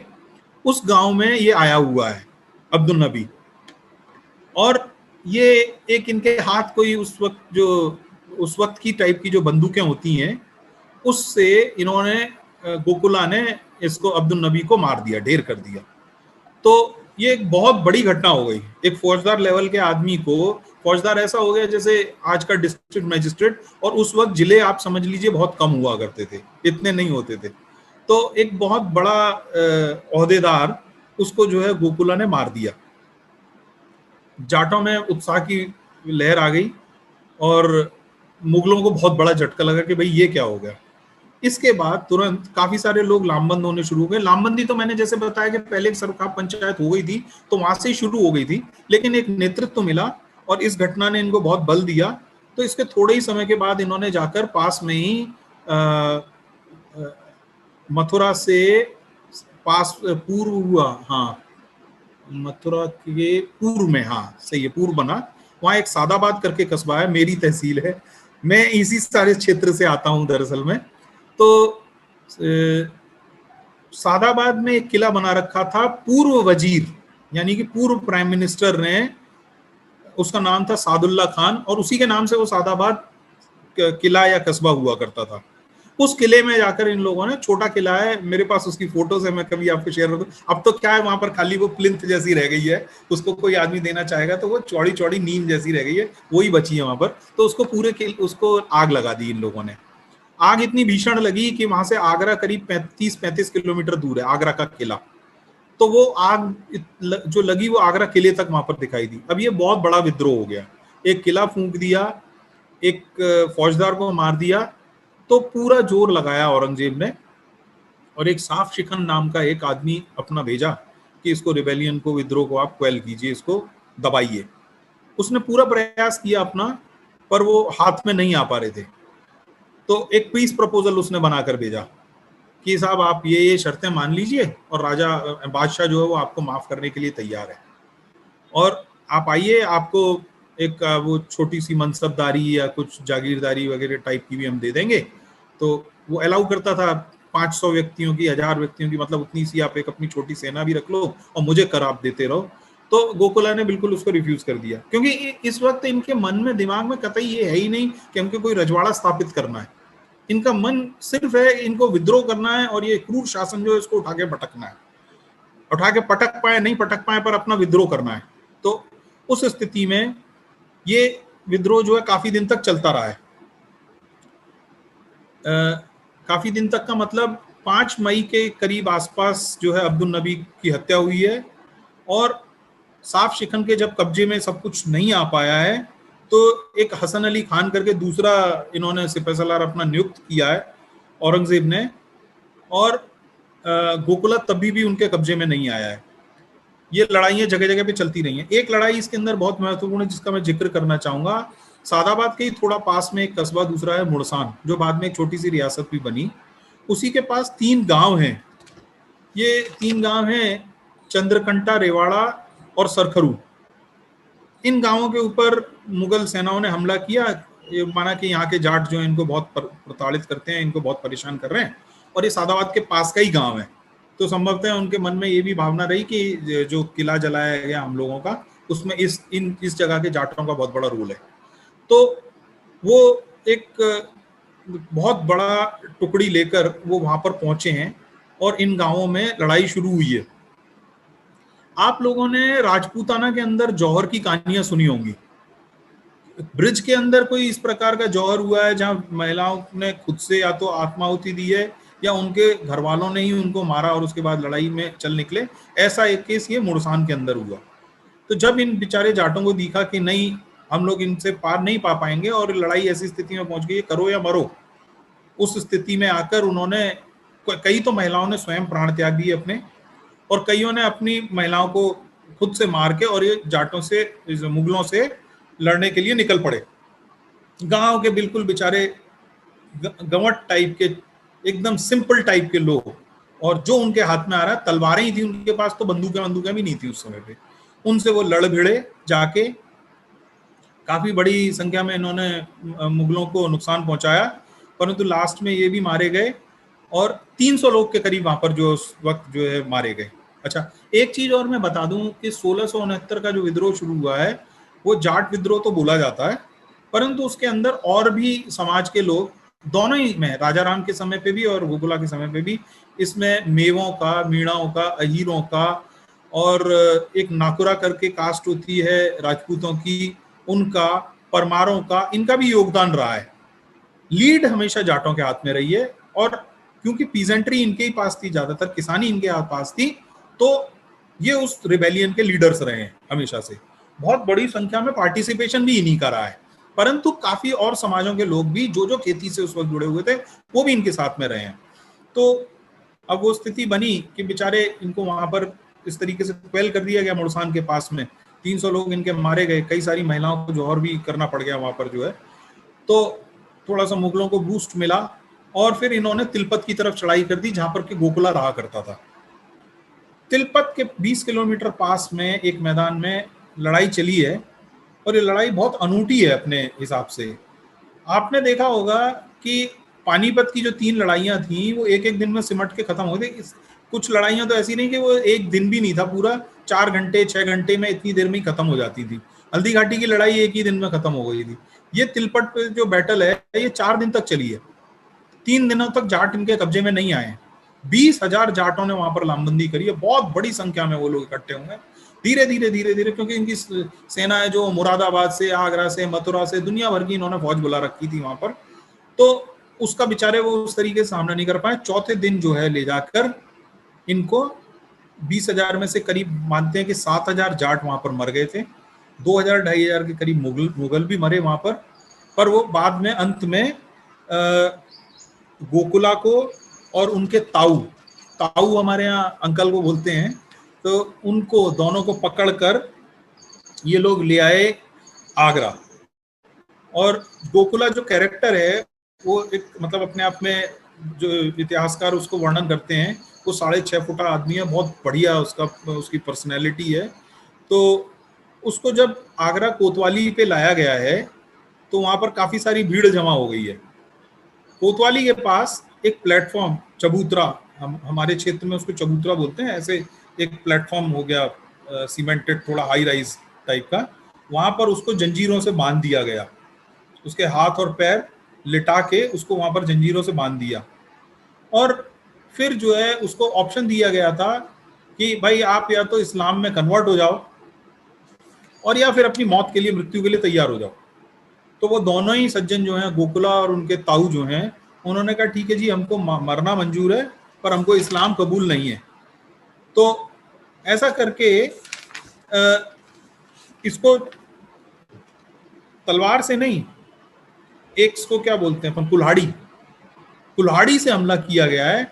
Speaker 2: उस गांव में ये आया हुआ है अब्दुल नबी। और ये एक इनके हाथ कोई उस वक्त की टाइप की जो बंदूकें होती हैं, उससे इन्होंने, गोकुला ने इसको अब्दुल नबी को मार दिया, ढेर कर दिया। तो ये एक बहुत बड़ी घटना हो गई। एक फौजदार लेवल के आदमी को, फौजदार ऐसा हो गया जैसे आज का डिस्ट्रिक्ट मजिस्ट्रेट, और उस वक्त जिले आप समझ लीजिए बहुत कम हुआ करते थे, इतने नहीं होते थे। तो एक बहुत बड़ा ओहदेदार, उसको जो है गोकुला ने मार दिया। जाटों में उत्साह की लहर आ गई और मुगलों को बहुत बड़ा झटका लगा कि भाई ये क्या हो गया। इसके बाद तुरंत काफी सारे लोग लामबंद होने शुरू हो गए। लामबंदी तो मैंने जैसे बताया कि पहले एक सरकार पंचायत हो गई थी तो वहां से ही शुरू हो गई थी, लेकिन एक नेतृत्व मिला और इस घटना ने इनको बहुत बल दिया। तो इसके थोड़े ही समय के बाद इन्होंने जाकर पास में ही मथुरा से पास पूर्व हुआ, हाँ मथुरा के पूर्व में, हाँ सही है, पूर्व बना, वहां एक सादाबाद करके कस्बा है, मेरी तहसील है, मैं इसी सारे क्षेत्र से आता हूं दरअसल में। तो सादाबाद में एक किला बना रखा था पूर्व वजीर यानी कि पूर्व प्राइम मिनिस्टर ने, उसका नाम था सादुल्ला खान, और उसी के नाम से वो सादाबाद किला या कस्बा हुआ करता था। उस किले में जाकर इन लोगों ने, छोटा किला है, मेरे पास उसकी फोटोज है, मैं कभी आपको शेयर कर दूं। अब तो क्या है, वहां पर खाली वो प्लिंथ जैसी रह गई है, उसको कोई आदमी देना चाहेगा तो वो चौड़ी चौड़ी नीम जैसी रह गई है, वही बची है वहां पर। तो उसको उसको आग लगा दी इन लोगों ने। आग इतनी भीषण लगी कि वहां से आगरा करीब 35 किलोमीटर दूर है, आगरा का किला। तो वो आग जो लगी वो आगरा किले तक वहां पर दिखाई दी। अब ये बहुत बड़ा विद्रोह हो गया, एक किला फूंक दिया, एक फौजदार को मार दिया। तो पूरा जोर लगाया औरंगजेब ने और एक साफ शिखन नाम का एक आदमी अपना भेजा कि इसको रिबेलियन को, विद्रोह को आप क्वेल कीजिए, इसको दबाइए। उसने पूरा प्रयास किया अपना, पर वो हाथ में नहीं आ पा रहे थे। तो एक पीस प्रपोजल उसने बनाकर भेजा कि साहब आप ये शर्तें मान लीजिए और राजा बादशाह जो है वो आपको माफ करने के लिए तैयार है, और आप आइए, आपको एक वो छोटी सी मनसबदारी या कुछ जागीरदारी वगैरह टाइप की भी हम दे देंगे। तो वो अलाउ करता था 500 व्यक्तियों की, 1000 व्यक्तियों की, मतलब उतनी सी आप एक अपनी छोटी सेना भी रख लो और मुझे कर आप देते रहो। तो गोकुला ने बिल्कुल उसको रिफ्यूज कर दिया, क्योंकि इस वक्त इनके मन में, दिमाग में कतई ये है ही नहीं कि हमको कोई रजवाड़ा स्थापित करना है। इनका मन सिर्फ है इनको विद्रोह करना है और ये क्रूर शासन जो है इसको उठा के पटकना है। उठा के पटक पाए नहीं पटक पाए, पर अपना विद्रोह करना है। तो उस स्थिति में ये विद्रोह जो है काफी दिन तक चलता रहा है। काफी दिन तक का मतलब 5 मई के करीब आसपास जो है अब्दुल नबी की हत्या हुई है, और साफ शिखन के जब कब्जे में सब कुछ नहीं आ पाया है तो एक हसन अली खान करके दूसरा इन्होंने सिपहसालार अपना नियुक्त किया है औरंगजेब ने, और गोकुला तभी भी उनके कब्जे में नहीं आया है। ये लड़ाइयां जगह जगह पे चलती रही हैं। एक लड़ाई इसके अंदर बहुत महत्वपूर्ण है जिसका मैं जिक्र करना चाहूंगा। सादाबाद के ही थोड़ा पास में एक कस्बा दूसरा है मुड़सान, जो बाद में एक छोटी सी रियासत भी बनी। उसी के पास 3 गांव हैं। ये 3 गांव हैं चंद्रकंटा, रेवाड़ा और सरखरू। इन गांवों के ऊपर मुगल सेनाओं ने हमला किया। ये माना कि यहाँ के जाट जो है इनको बहुत प्रताड़ित करते हैं, इनको बहुत परेशान कर रहे हैं, और ये सादाबाद के पास का ही गांव है। तो संभवतः उनके मन में ये भी भावना रही कि जो किला जलाया गया हम लोगों का, उसमें इस जगह के जाटों का बहुत बड़ा रोल है। तो वो एक बहुत बड़ा टुकड़ी लेकर वो वहां पर पहुंचे हैं और इन गांवों में लड़ाई शुरू हुई है। आप लोगों ने राजपूताना के अंदर जौहर की कहानियां सुनी होंगी। ब्रिज के अंदर कोई इस प्रकार का जौहर हुआ है जहां महिलाओं ने खुद से या तो आत्माहुति दी है या उनके घर वालों ने ही उनको मारा और उसके बाद लड़ाई में चल निकले। ऐसा एक केस ये मुड़सान के अंदर हुआ। तो जब इन बेचारे जाटों को दिखा कि नहीं, हम लोग इनसे पार नहीं पा पाएंगे और लड़ाई ऐसी स्थिति में पहुंच गई, करो या मरो, उस स्थिति में आकर उन्होंने, कई तो महिलाओं ने स्वयं प्राण त्याग दिए अपने, और कईयों ने अपनी महिलाओं को खुद से मार के और ये जाटों से, मुगलों से लड़ने के लिए निकल पड़े। गांव के बिल्कुल बेचारे गंवट टाइप के, एकदम सिंपल टाइप के लोग, और जो उनके हाथ में आ रहा है तलवारें ही थी उनके पास, तो बंदूकें भी नहीं थी उस समय पे। उनसे वो लड़ भिड़े जाके, काफी बड़ी संख्या में इन्होंने मुगलों को नुकसान पहुंचाया, परंतु लास्ट में ये भी मारे गए और 300 लोग के करीब वहां पर जो उस वक्त जो है मारे गए। अच्छा, एक चीज और मैं बता दूं कि 1669 का जो विद्रोह शुरू हुआ है वो जाट विद्रोह तो बोला जाता है, परंतु उसके अंदर और भी समाज के लोग, दोनों ही में, राजा राम के समय पे भी और गोकुला के समय पे भी, इसमें मेवों का, मीणाओं का, अहीरों का, और एक नाकुरा करके कास्ट होती है राजपूतों की, उनका, परमारों का, इनका भी योगदान रहा है। लीड हमेशा जाटों के हाथ में रही है, और क्योंकि पीजेंट्री इनके ही पास थी, ज्यादातर किसानी इनके पास थी, तो ये उस रिबेलियन के लीडर्स रहे हैं हमेशा से। बहुत बड़ी संख्या में पार्टिसिपेशन भी इन्हीं का रहा है, परंतु काफी और समाजों के लोग भी जो खेती से उस वक्त जुड़े हुए थे वो भी इनके साथ में रहे हैं। तो अब वो स्थिति बनी कि बेचारे इनको वहां पर इस तरीके से क्वेल कर दिया गया। मुड़सान के पास में 300 लोग इनके मारे गए, कई सारी महिलाओं को जौहर भी करना पड़ गया वहां पर जो है। तो थोड़ा सा मुगलों को बूस्ट मिला और फिर इन्होंने तिलपत की तरफ चढ़ाई कर दी, जहां पर कि गोकुला रहा करता था। तिलपत के 20 किलोमीटर पास में एक मैदान में लड़ाई चली है, और ये लड़ाई बहुत अनूठी है अपने हिसाब से। आपने देखा होगा कि पानीपत की जो 3 लड़ाइयां थी वो एक एक दिन में सिमट के खत्म हो गई। कुछ लड़ाइयां तो ऐसी नहीं कि वो एक दिन भी नहीं था, पूरा 4 घंटे 6 घंटे में, इतनी देर में ही खत्म हो जाती थी। हल्दी घाटी की लड़ाई एक ही दिन में खत्म हो गई थी। ये तिलपट पे जो बैटल है ये 4 दिन तक चली है। 3 दिनों तक जाट इनके कब्जे में नहीं आए। 20,000 जाटों ने वहां पर लामबंदी करी है। बहुत बड़ी संख्या में वो लोग इकट्ठे होंगे। धीरे धीरे क्योंकि इनकी सेना है जो मुरादाबाद से, आगरा से, मथुरा से, दुनिया भर की इन्होंने फौज बुला रखी थी वहां पर, तो उसका बेचारे वो उस तरीके से सामना नहीं कर पाए। चौथे दिन जो है ले जाकर इनको 20,000 में से करीब मानते हैं कि 7,000 जाट वहां पर मर गए थे। 2,000-2,500 के करीब मुगल भी मरे वहां पर वो बाद में अंत में गोकुला को और उनके ताऊ ताऊ हमारे यहाँ अंकल को बोलते हैं, तो उनको दोनों को पकड़कर ये लोग ले आए आगरा। और गोकुला जो कैरेक्टर है वो एक मतलब अपने आप में जो इतिहासकार उसको वर्णन करते हैं, वो 6.5 फुटा आदमी है, बहुत बढ़िया उसकी पर्सनैलिटी है। तो उसको जब आगरा कोतवाली पे लाया गया है तो वहां पर काफी सारी भीड़ जमा हो गई है। कोतवाली के पास एक प्लेटफॉर्म चबूतरा, हमारे क्षेत्र में उसको चबूतरा बोलते हैं, ऐसे एक प्लेटफॉर्म हो गया सीमेंटेड, थोड़ा हाई राइज टाइप का, वहां पर उसको जंजीरों से बांध दिया गया। उसके हाथ और पैर लिटा के उसको वहां पर जंजीरों से बांध दिया। और फिर जो है उसको ऑप्शन दिया गया था कि भाई आप या तो इस्लाम में कन्वर्ट हो जाओ और या फिर अपनी मौत के लिए, मृत्यु के लिए तैयार हो जाओ। तो वो दोनों ही सज्जन जो हैं, गोकुला और उनके ताऊ जो हैं, उन्होंने कहा ठीक है जी, हमको मरना मंजूर है पर हमको इस्लाम कबूल नहीं है। तो ऐसा करके इसको तलवार से नहीं, एक इसको क्या बोलते हैं अपन, कुल्हाड़ी से हमला किया गया है।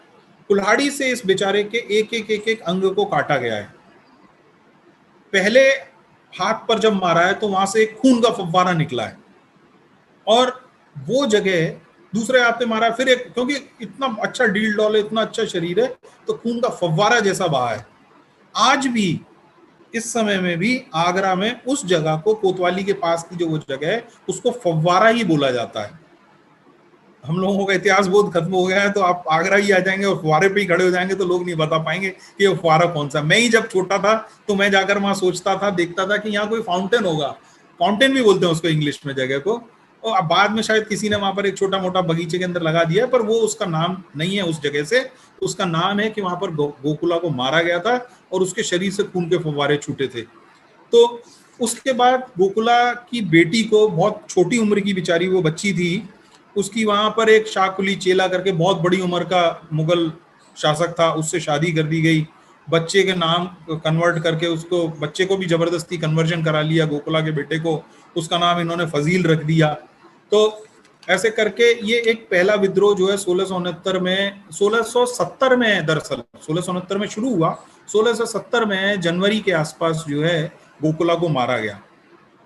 Speaker 2: कुल्हाड़ी से इस बेचारे के एक अंग को काटा गया है। पहले हाथ पर जब मारा है तो वहां से एक खून का फव्वारा निकला है, और वो जगह दूसरे हाथ पे मारा, फिर एक, क्योंकि इतना अच्छा डील डॉल है, इतना अच्छा शरीर है, तो खून का फव्वारा जैसा बहा है। आज भी इस समय में भी आगरा में उस जगह को, कोतवाली के पास की जो वो जगह है, उसको फव्वारा ही बोला जाता है। हम लोगों का इतिहास बहुत खत्म हो गया है, तो आप आगरा ही आ जाएंगे और फुवारे पे ही खड़े हो जाएंगे तो लोग नहीं बता पाएंगे कि ये फुवारा कौन सा। मैं ही जब छोटा था तो मैं जाकर वहां सोचता था, देखता था कि यहाँ कोई फाउंटेन होगा, फाउंटेन भी बोलते हैं उसको इंग्लिश में जगह को, और अब बाद में शायद किसी ने वहां पर एक छोटा मोटा बगीचे के अंदर लगा दिया, पर वो उसका नाम नहीं है उस जगह से। उसका नाम है कि वहां पर गोकुला को मारा गया था और उसके शरीर से खून के फव्वारे छूटे थे। तो उसके बाद गोकुला की बेटी को, बहुत छोटी उम्र की बेचारी वो बच्ची थी, उसकी वहां पर एक शाकुली चेला करके बहुत बड़ी उम्र का मुगल शासक था, उससे शादी कर दी गई। बच्चे के नाम कन्वर्ट करके उसको, बच्चे को भी जबरदस्ती कन्वर्जन करा लिया, गोकुला के बेटे को, उसका नाम इन्होंने फजील रख दिया। तो ऐसे करके ये एक पहला विद्रोह जो है 1669 में, 1670 में, दरअसल 1669 में शुरू हुआ, 1670 में जनवरी के आसपास जो है गोकुला को मारा गया।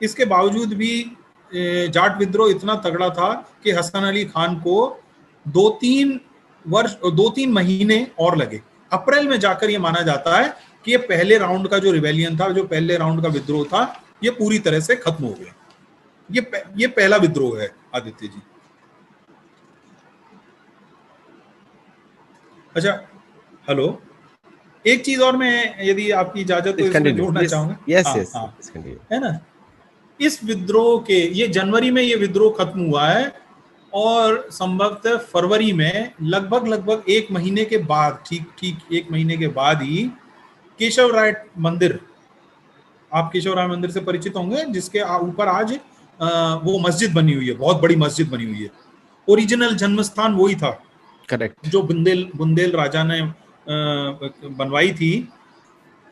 Speaker 2: इसके बावजूद भी जाट विद्रोह इतना तगड़ा था कि हसन अली खान को 2-3 महीने और लगे। अप्रैल में जाकर ये माना जाता है कि ये पहले राउंड का जो रिवेलियन था, जो पहले राउंड का विद्रोह था, ये पूरी तरह से खत्म हो गया। ये पहला विद्रोह है आदित्य जी। अच्छा, हेलो, एक चीज और मैं, यदि आपकी इजाजत हो, इसमें जोड़ना चाहूंगा।
Speaker 1: यस,
Speaker 2: है ना, इस विद्रोह के, ये जनवरी में ये विद्रोह खत्म हुआ है, और संभवतः फरवरी में लगभग 1 महीने के बाद, ठीक 1 महीने के बाद ही केशव राय मंदिर, आप केशव राय मंदिर से परिचित होंगे, जिसके ऊपर आज वो मस्जिद बनी हुई है, बहुत बड़ी मस्जिद बनी हुई है। ओरिजिनल जन्म स्थान वही था,
Speaker 1: करेक्ट,
Speaker 2: जो बुंदेल राजा ने बनवाई थी।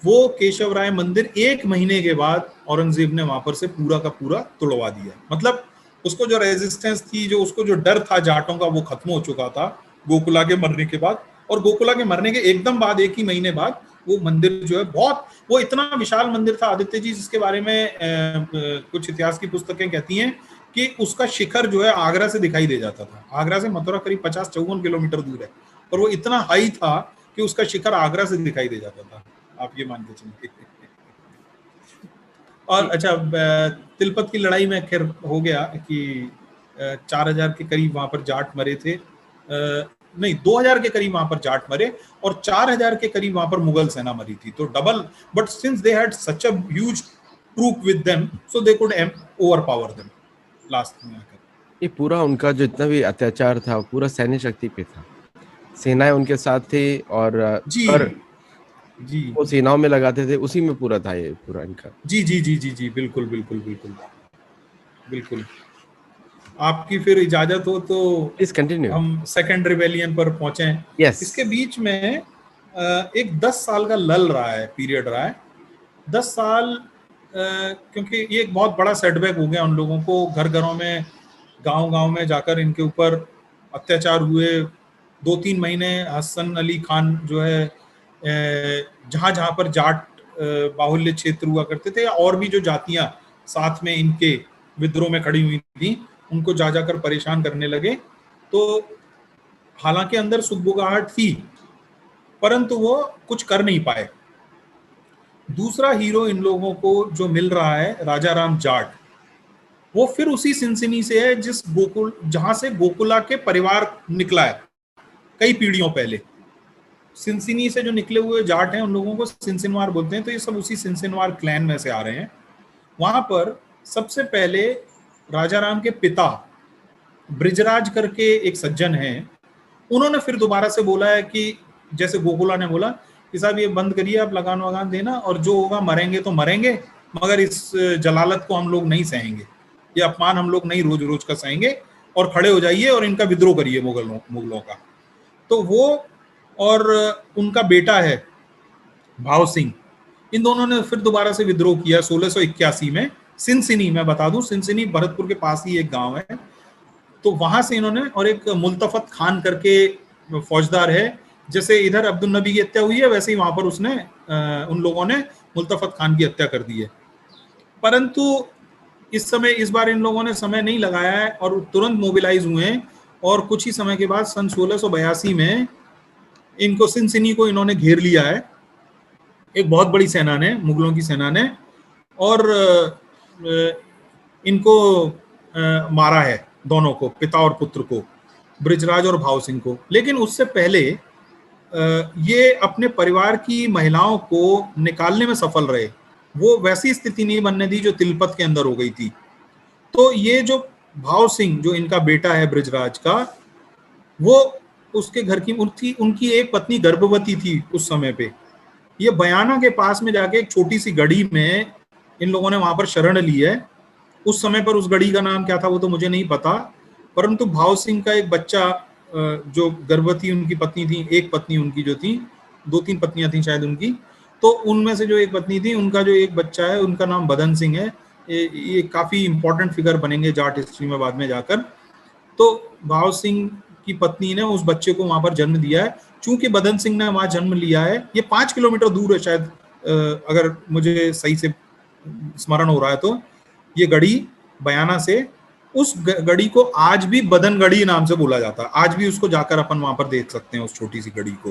Speaker 2: वो केशव राय मंदिर 1 महीने के बाद औरंगजेब ने वहां पर से पूरा का पूरा तोड़वा दिया। मतलब उसको जो रेजिस्टेंस थी, जो उसको जो डर था जाटों का, वो खत्म हो चुका था गोकुला के मरने के बाद। और गोकुला के मरने के एकदम बाद, 1 ही महीने बाद, वो मंदिर जो है, बहुत, वो इतना विशाल मंदिर था आदित्य जी, जिसके बारे में कुछ इतिहास की पुस्तकें कहती हैं कि उसका शिखर जो है आगरा से दिखाई दे जाता था। आगरा से मथुरा करीब 50-54 किलोमीटर दूर है, और वो इतना हाई था कि उसका शिखर आगरा से दिखाई दे जाता था, आप ये मान के चलिए। और अच्छा, तिलपत की लड़ाई में खैर हो गया कि 4000 के करीब वहां पर जाट मरे थे, नहीं 2000 के करीब वहां पर जाट मरे, और 4000 के करीब वहां पर मुगल सेना मरी थी। तो double, but since they had such a huge troop with them, so they could overpower them last में आकर।
Speaker 1: ये पूरा उनका जो इतना भी अत्याचार था, पूरा सैन्य शक्ति पे था, सेनाएं उनके साथ थे, और
Speaker 2: जी जी
Speaker 1: वो सेनाओं में लगाते थे, उसी में पूरा था ये पूरा इनका।
Speaker 2: जी जी जी जी जी, बिल्कुल बिल्कुल बिल्कुल बिल्कुल। आपकी फिर इजाजत हो तो
Speaker 1: प्लीज कंटिन्यू।
Speaker 2: हम सेकंड रिवेलियन पर पहुंचे।
Speaker 1: यस।
Speaker 2: इसके बीच में एक 10 साल का लल रहा है, पीरियड रहा है 10 साल, क्योंकि ये एक बहुत बड़ा सेटबैक हो गया उन लोगों को। घर घरों में, गांव गांव में जाकर इनके ऊपर अत्याचार हुए, 2-3 महीने हसन अली खान जो है, जहां जहां पर जाट बाहुल्य क्षेत्र हुआ करते थे, और भी जो जातियां साथ में इनके विद्रोह में खड़ी हुई थी, उनको जा जाकर परेशान करने लगे। तो हालांकि अंदर सुगबुगाहट थी, परंतु वो कुछ कर नहीं पाए। दूसरा हीरो इन लोगों को जो मिल रहा है, राजा राम जाट, वो फिर उसी सिनसिनी से है जिस गोकुल, जहां से गोकुला के परिवार निकला है कई पीढ़ियों पहले। सिनसिनी से जो निकले हुए जाट हैं, उन लोगों को सिनसिनवार बोलते हैं। तो ये सब उसी सिनसिनवार क्लैन में से आ रहे हैं। वहां पर सबसे पहले राजा राम के पिता ब्रिजराज करके एक सज्जन हैं, उन्होंने फिर दोबारा से बोला है कि जैसे गोकुला ने बोला कि साहब ये बंद करिए आप लगान वगान देना, और जो होगा मरेंगे तो मरेंगे, मगर इस जलालत को हम लोग नहीं सहेंगे, ये अपमान हम लोग नहीं रोज रोज का सहेंगे, और खड़े हो जाइए और इनका विद्रोह करिए मुगलों का। तो वो और उनका बेटा है भाव सिंह, इन दोनों ने फिर दोबारा से विद्रोह किया 1681 में सिनसिनी। मैं बता दूं, सिनसिनी भरतपुर के पास ही एक गांव है। तो वहां से इन्होंने, और एक मुल्तफत खान करके फौजदार है, जैसे इधर अब्दुल नबी की हत्या हुई है, वैसे ही वहां पर उसने उन लोगों ने मुल्तफत खान की हत्या कर दी है। परंतु इस बार इन लोगों ने समय नहीं लगाया है और तुरंत मोबिलाइज हुए हैं, और कुछ ही समय के बाद सन 1682 में इनको, सिनसिनी को इन्होंने घेर लिया है, एक बहुत बड़ी सेना ने, मुगलों की सेना ने, और इनको मारा है, दोनों को, पिता और पुत्र को, ब्रिजराज और भाव सिंह को। लेकिन उससे पहले ये अपने परिवार की महिलाओं को निकालने में सफल रहे। वो वैसी स्थिति नहीं बनने दी जो तिलपत के अंदर हो गई थी। तो ये जो भाव सिंह, जो इनका बेटा है ब्रिजराज का, वो उसके घर की उनकी एक पत्नी गर्भवती थी उस समय पे। ये बयाना के पास में जाके एक छोटी सी गढ़ी में इन लोगों ने वहां पर शरण ली है। उस समय पर उस गढ़ी का नाम क्या था वो तो मुझे नहीं पता, परंतु भाव सिंह का एक बच्चा, जो गर्भवती उनकी पत्नी थी, एक पत्नी उनकी जो थी, 2-3 पत्नियां थी शायद उनकी, तो उनमें से जो एक पत्नी थी, उनका जो एक बच्चा है, उनका नाम बदन सिंह है। ये काफी इंपॉर्टेंट फिगर बनेंगे जाट हिस्ट्री में बाद में जाकर। तो भाव सिंह की पत्नी ने उस बच्चे को वहां पर जन्म दिया है। चूंकि बदन सिंह ने वहां जन्म लिया है, ये 5 किलोमीटर दूर है शायद, अगर मुझे सही से स्मरण हो रहा है तो, ये गढ़ी बयाना से, उस गढ़ी को आज भी बदन गढ़ी नाम से बोला जाता है। आज भी उसको जाकर अपन वहां पर देख सकते हैं, उस छोटी सी गढ़ी को।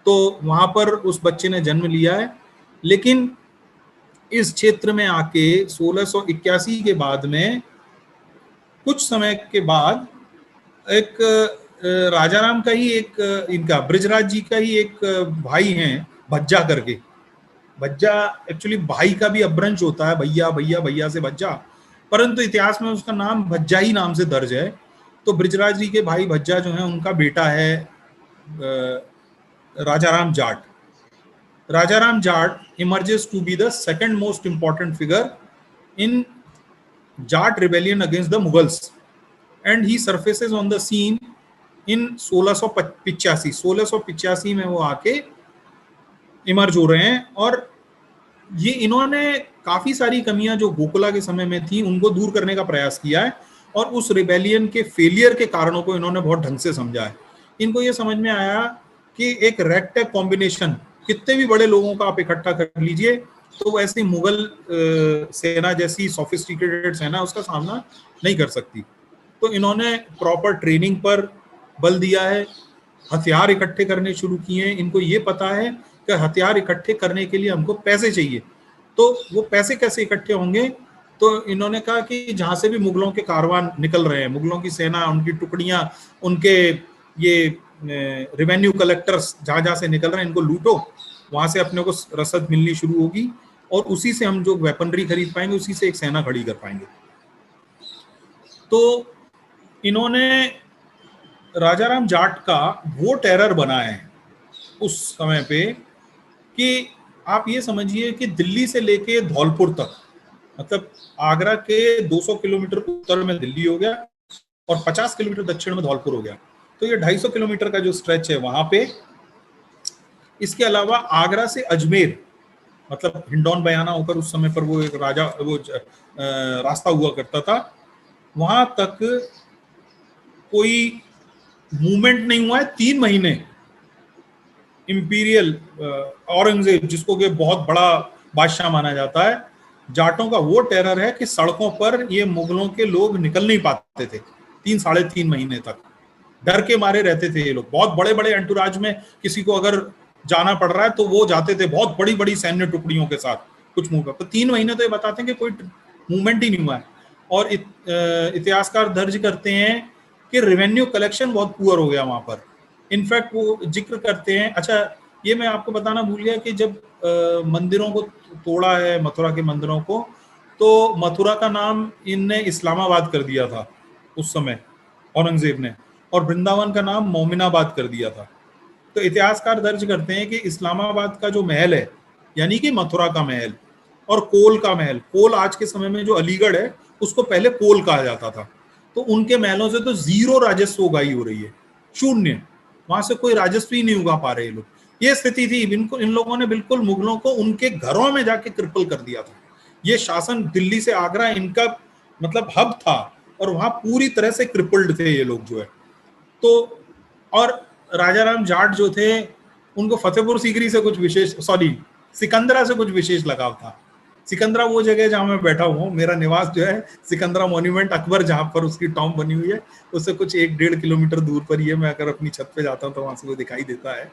Speaker 2: तो वहां पर उस बच्चे ने जन्म लिया है। लेकिन इस क्षेत्र में आके 1681 के बाद में, कुछ समय के बाद, एक राजाराम का ही एक, इनका ब्रिजराज जी का ही एक भाई हैं भज्जा करके। भज्जा एक्चुअली भाई का भी अपभ्रंश होता है, भैया भैया भैया से भज्जा, परंतु इतिहास में उसका नाम भज्जा ही नाम से दर्ज है। तो ब्रिजराज जी के भाई भज्जा जो है, उनका बेटा है Rajaram Jat. Rajaram Jat emerges to be the second most important figure in Jat rebellion against the Mughals, and he surfaces on the scene in 1685 में वो आके इमर्ज हो रहे हैं। और ये इन्होंने काफी सारी कमियां जो गोकुला के समय में थी उनको दूर करने का प्रयास किया है, और उस रिबेलियन के फेलियर के कारणों को इन्होंने बहुत ढंग से समझा है। इनको ये समझ में आया कि एक रैगटैग कॉम्बिनेशन, कितने भी बड़े लोगों का आप इकट्ठा कर लीजिए, तो ऐसी मुगल सेना जैसी सोफिस्टिकेटेड सेना उसका सामना नहीं कर सकती। तो इन्होंने प्रॉपर ट्रेनिंग पर बल दिया है, हथियार इकट्ठे करने शुरू किए हैं। इनको ये पता है कि हथियार इकट्ठे करने के लिए हमको पैसे चाहिए, तो वो पैसे कैसे इकट्ठे होंगे। तो इन्होंने कहा कि जहां से भी मुगलों के कारवान निकल रहे हैं, मुगलों की सेना, उनकी टुकड़ियां, उनके ये रेवेन्यू कलेक्टर्स जहां जहां से निकल रहे हैं, इनको लूटो, वहां से अपने को रसद मिलनी शुरू होगी, और उसी से हम जो वेपनरी खरीद पाएंगे, उसी से एक सेना खड़ी कर पाएंगे। तो इन्होंने राजाराम जाट का वो टेरर बनाया है उस समय पे कि आप ये समझिए कि दिल्ली से लेके धौलपुर तक, मतलब आगरा के 200 किलोमीटर उत्तर में दिल्ली हो गया और 50 किलोमीटर दक्षिण में धौलपुर हो गया, तो ये 250 किलोमीटर का जो स्ट्रेच है वहां पे। इसके अलावा आगरा से अजमेर, मतलब हिंडौन बयाना होकर उस समय पर वो एक रास्ता हुआ करता था, वहां तक कोई मूवमेंट नहीं हुआ है 3 महीने। इंपीरियल औरंगजेब, जिसको कि बहुत बड़ा बादशाह माना जाता है, जाटों का वो टेरर है कि सड़कों पर ये मुगलों के लोग निकल नहीं पाते थे 3 साढ़े 3 महीने तक, डर के मारे रहते थे ये लोग। बहुत बड़े बड़े एंटुराज में किसी को अगर जाना पड़ रहा है तो वो जाते थे बहुत बड़ी बड़ी सैन्य टुकड़ियों के साथ कुछ मूव तो 3 महीने तो ये बताते हैं कि कोई मूवमेंट ही नहीं हुआ है। और इतिहासकार दर्ज करते हैं कि रेवेन्यू कलेक्शन बहुत पुअर हो गया वहां पर। इनफैक्ट वो जिक्र करते हैं, अच्छा ये मैं आपको बताना भूल गया कि जब मंदिरों को तोड़ा है, मथुरा के मंदिरों को, तो मथुरा का नाम इनने इस्लामाबाद कर दिया था उस समय औरंगजेब ने, और वृंदावन का नाम मोमिनाबाद कर दिया था। तो इतिहासकार दर्ज करते हैं कि इस्लामाबाद का जो महल है, यानी कि मथुरा का महल, और कोल का महल, कोल आज के समय में जो अलीगढ़ है उसको पहले कोल कहा जाता था, तो उनके महलों से तो जीरो राजस्व उगाही हो रही है, शून्य, वहां से कोई राजस्व ही नहीं उगा पा रहे लोग। ये स्थिति थी। इन लोगों ने बिल्कुल मुगलों को उनके घरों में जाके क्रिपल कर दिया था। ये शासन दिल्ली से आगरा इनका मतलब हब था, और वहां पूरी तरह से क्रिपल्ड थे ये लोग जो है। तो और राजा राम जाट जो थे उनको फतेहपुर सीकरी से कुछ विशेष, सॉरी सिकंदरा से कुछ विशेष लगाव था। सिकंदरा वो जगह जहां मैं बैठा हूँ, मेरा निवास जो है सिकंदरा मॉन्यूमेंट अकबर जहां पर उसकी टॉम बनी हुई है, उससे कुछ 1-1.5 किलोमीटर दूर पर ही है। मैं अगर अपनी छत पे जाता हूँ तो वहां से वो दिखाई देता है।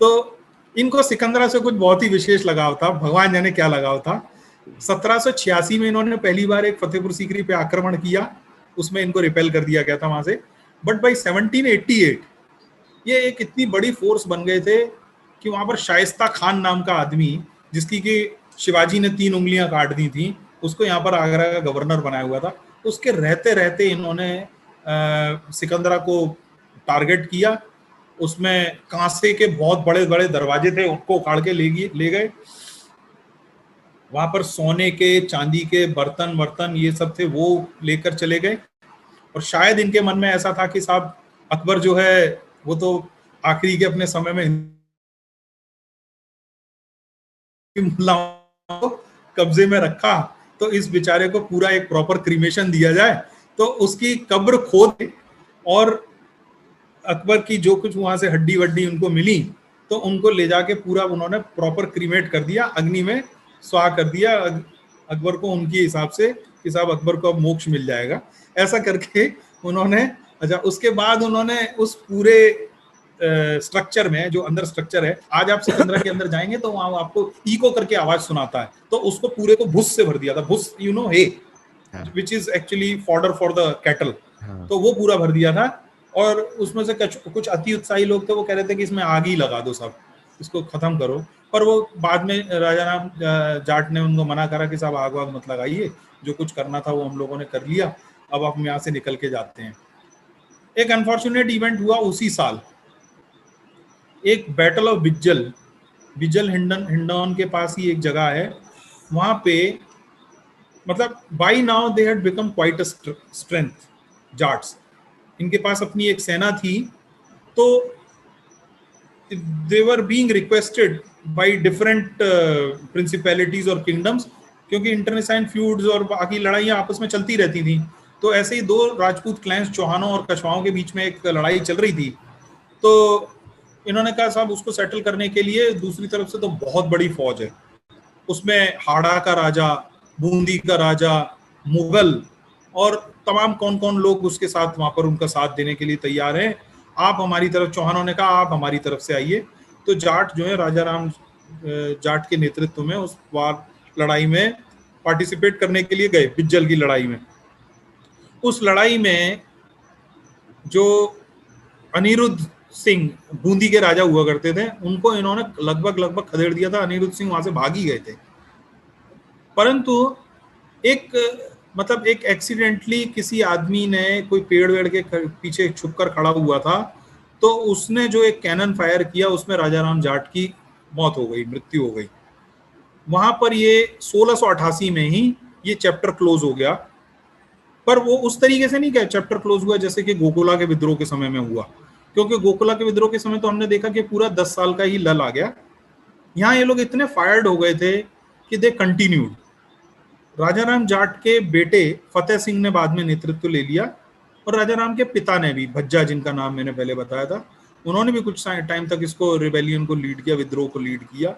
Speaker 2: तो इनको सिकंदरा से कुछ बहुत ही विशेष लगाव था, भगवान जाने क्या लगाव था। 1786 में इन्होंने पहली बार एक फतेहपुर सीकरी पे आक्रमण किया, उसमें इनको रिपेल कर दिया गया था वहां से। बट बाई 1788 ये एक इतनी बड़ी फोर्स बन गए थे कि वहां पर शाइस्ता खान नाम का आदमी, जिसकी कि शिवाजी ने 3 उंगलियां काट दी थी, उसको यहाँ पर आगरा का गवर्नर बनाया हुआ था। उसके रहते रहते इन्होंने सिकंदरा को टारगेट किया। उसमें कांसे के बहुत बड़े बड़े दरवाजे थे, उनको उखाड़ के ले गए। वहां पर सोने के चांदी के बर्तन ये सब थे, वो लेकर चले गए। और शायद इनके मन में ऐसा था कि साहब अकबर जो है वो तो आखिरी के अपने समय में मुल्लाओं को कब्जे में रखा, तो इस बेचारे को पूरा एक प्रॉपर क्रीमेशन दिया जाए। तो उसकी कब्र खोद और अकबर की जो कुछ वहां से हड्डी वड्डी उनको मिली, तो उनको ले जाके पूरा उन्होंने प्रॉपर क्रीमेट कर दिया, अग्नि में स्वाह कर दिया अकबर को, उनके हिसाब से कि साहब अकबर को अब मोक्ष मिल जाएगा, ऐसा करके उन्होंने। अच्छा, उसके बाद उन्होंने उस पूरे स्ट्रक्चर में, जो अंदर स्ट्रक्चर है, आज आप सिकंदरा के अंदर जाएंगे तो वहां आपको इको करके आवाज सुनाता है, तो उसको पूरे को भुस से भर दिया था। भुस you know hay, which is actually fodder for the cattle, तो वो पूरा भर दिया था। और उसमें से कुछ अति उत्साही लोग थे, वो कह रहे थे कि इसमें आग ही लगा दो, सब इसको खत्म करो। पर वो बाद में राजा राम जाट ने उनको मना करा कि साहब आग वाग मत लगाइए, जो कुछ करना था वो हम लोगों ने कर लिया, अब हम यहाँ से निकल के जाते हैं। एक अनफॉर्चुनेट इवेंट हुआ उसी साल, एक बैटल ऑफ बिज्जल हिंडौन के पास ही एक जगह है, वहां पे मतलब by now they had become quite a strength Jats, इनके पास अपनी एक सेना थी। तो they were being requested by different principalities और किंगडम्स, क्योंकि इंटरनेसाइन फ्यूड्स और बाकी लड़ाइयां आपस में चलती रहती थी। तो ऐसे ही 2 राजपूत क्लैंस, चौहानों और कछवाओं के बीच में एक लड़ाई चल रही थी। तो इन्होंने कहा साहब उसको सेटल करने के लिए दूसरी तरफ से तो बहुत बड़ी फौज है, उसमें हाड़ा का राजा, बूंदी का राजा, मुगल और तमाम कौन कौन लोग उसके साथ वहां पर उनका साथ देने के लिए तैयार हैं। आप हमारी तरफ, चौहानों ने कहा आप हमारी तरफ से आइए। तो जाट जो है राजा राम जाट के नेतृत्व में उस बार लड़ाई में पार्टिसिपेट करने के लिए गए, बिज्जल की लड़ाई में। उस लड़ाई में जो अनिरुद्ध सिंह बूंदी के राजा हुआ करते थे, उनको इन्होंने लगभग खदेड़ दिया था। अनिरुद्ध सिंह वहां से भाग ही गए थे, परंतु एक एक्सीडेंटली किसी आदमी ने कोई पेड़ वेड़ के पीछे छुपकर खड़ा हुआ था, तो उसने जो एक कैनन फायर किया, उसमें राजा राम जाट की मौत हो गई, मृत्यु हो गई। वहां पर ये 1688 में ही ये चैप्टर क्लोज हो गया। पर वो उस तरीके से नहीं क्या चैप्टर क्लोज हुआ जैसे कि गोकुला के विद्रोह के समय में हुआ, क्योंकि गोकुला के विद्रोह के समय तो हमने देखा कि पूरा 10 साल का ही लल आ गया। यहाँ ये लोग इतने फायर्ड हो गए थे कि दे कंटिन्यूड। राजा राम जाट के बेटे फतेह सिंह ने बाद में नेतृत्व ले लिया, और राजा राम के पिता ने भी, भज्जा जिनका नाम मैंने पहले बताया था, उन्होंने भी कुछ टाइम तक इसको रिबेलियन को लीड किया, विद्रोह को लीड किया।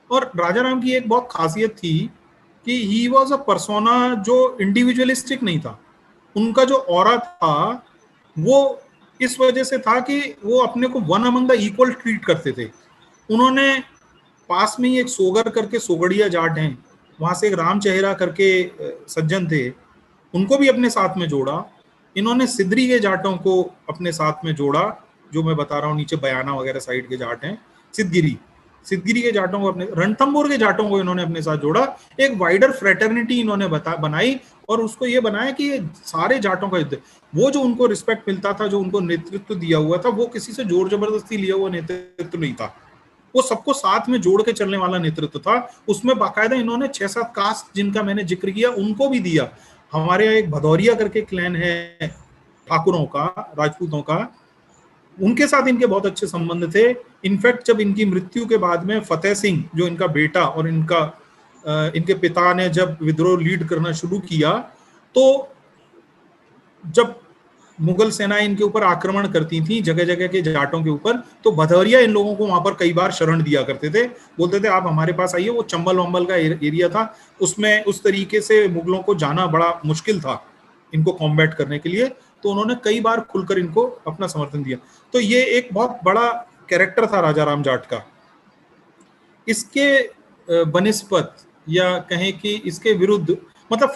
Speaker 2: और राजा राम की एक बहुत खासियत थी कि ही वॉज अ पर्सोना जो इंडिविजुअलिस्टिक नहीं था। उनका जो ऑरा था वो इस वजह से था कि वो अपने को one among the equal treat करते थे। उन्होंने पास में ही एक सोगर करके सोगड़िया जाट हैं, वहां से एक राम चेहरा करके सज्जन थे, उनको भी अपने साथ में जोड़ा। इन्होंने सिद्धरी के जाटों को अपने साथ में जोड़ा, जो मैं बता रहा हूँ नीचे बयाना वगैरह साइड के जाट हैं, सिद्धगिरी के जाटों को अपने, रणथंभौर के जाटों को इन्होंने अपने साथ जोड़ा। एक वाइडर फ्रेटर्निटी इन्होंने बनाई और उसको ये बनाया कि ये सारे जाटों का युद्ध। वो जो उनको रिस्पेक्ट मिलता था, जो उनको नेतृत्व दिया हुआ था, वो किसी से जोर जबरदस्ती लिया हुआ नेतृत्व नहीं था, वो सबको साथ में जोड़ के चलने वाला नेतृत्व था। उसमें बाकायदा इन्होंने 6-7 कास्ट जिनका मैंने जिक्र किया उनको भी दिया। हमारे यहाँ एक भदौरिया करके क्लैन है ठाकुरों का, राजपूतों का, उनके साथ इनके बहुत अच्छे संबंध थे। इनफैक्ट जब इनकी मृत्यु के बाद में फतेह सिंह जो इनका बेटा और इनके पिता ने जब विद्रोह लीड करना शुरू किया, तो जब मुगल सेनाएं इनके ऊपर आक्रमण करती थी जगह जगह के जाटों के ऊपर, तो भदौरिया इन लोगों को वहां पर कई बार शरण दिया करते थे, बोलते थे आप हमारे पास आइए। वो चंबल वंबल का एरिया था, उसमें उस तरीके से मुगलों को जाना बड़ा मुश्किल था इनको कॉम्बैट करने के लिए, तो उन्होंने कई बार खुलकर इनको अपना समर्थन दिया। तो ये एक बहुत बड़ा कैरेक्टर था राजा राम जाट का। इसके बनिस्पत या कहें कि इसके विरुद्ध, मतलब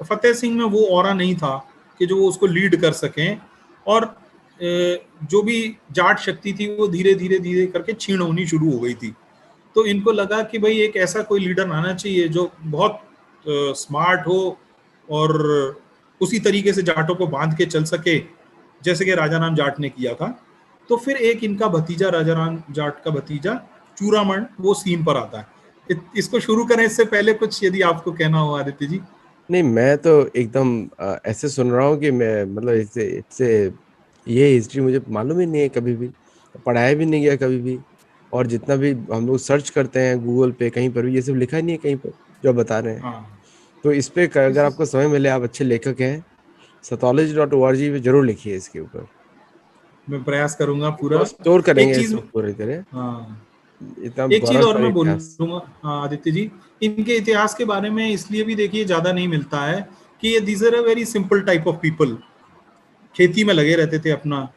Speaker 2: फतेह सिंह में वो ऑरा नहीं था कि जो वो उसको लीड कर सकें, और जो भी जाट शक्ति थी वो धीरे धीरे करके छीण होनी शुरू हो गई थी। तो इनको लगा कि भाई एक ऐसा कोई लीडर आना चाहिए जो बहुत स्मार्ट हो और उसी तरीके से जाटों को बांध के चल सके, जैसे कि राजा राम जाट ने किया था। तो फिर एक इनका भतीजा, राजा राम जाट का भतीजा चूड़ामण, वो सीन पर आता है। इसको शुरू करें इससे पहले कुछ यदि आपको कहना हो आदित्य जी?
Speaker 1: नहीं, मैं तो एकदम ऐसे सुन रहा हूँ कि मैं, मतलब इससे ये हिस्ट्री मुझे मालूम ही नहीं है, कभी भी पढ़ाया भी नहीं गया कभी भी। और जितना भी हम लोग सर्च करते हैं गूगल पे, कहीं पर भी ये सब लिखा ही नहीं है कहीं पर जो आप बता रहे हैं।
Speaker 2: हाँ,
Speaker 1: तो इस पे अगर आपको समय मिले, आप अच्छे लेखक हैं, Sathology.org पे जरूर लिखिए इसके ऊपर।
Speaker 2: मैं प्रयास करूंगा पूरा।
Speaker 1: स्टोर
Speaker 2: एक
Speaker 1: करेंगे
Speaker 2: चीज,
Speaker 1: इसको पूरी तरह,
Speaker 2: हाँ,
Speaker 1: इतना
Speaker 2: एक चीज और
Speaker 1: गौरवशाली
Speaker 2: मैं
Speaker 1: इतिहास।
Speaker 2: बोलूंगा। हाँ आदित्य जी, इनके इतिहास के बारे में इसलिए भी देखिए ज्यादा नहीं मिलता है कि ये these are a very simple type of people, खेती में लगे रहते थे अपना।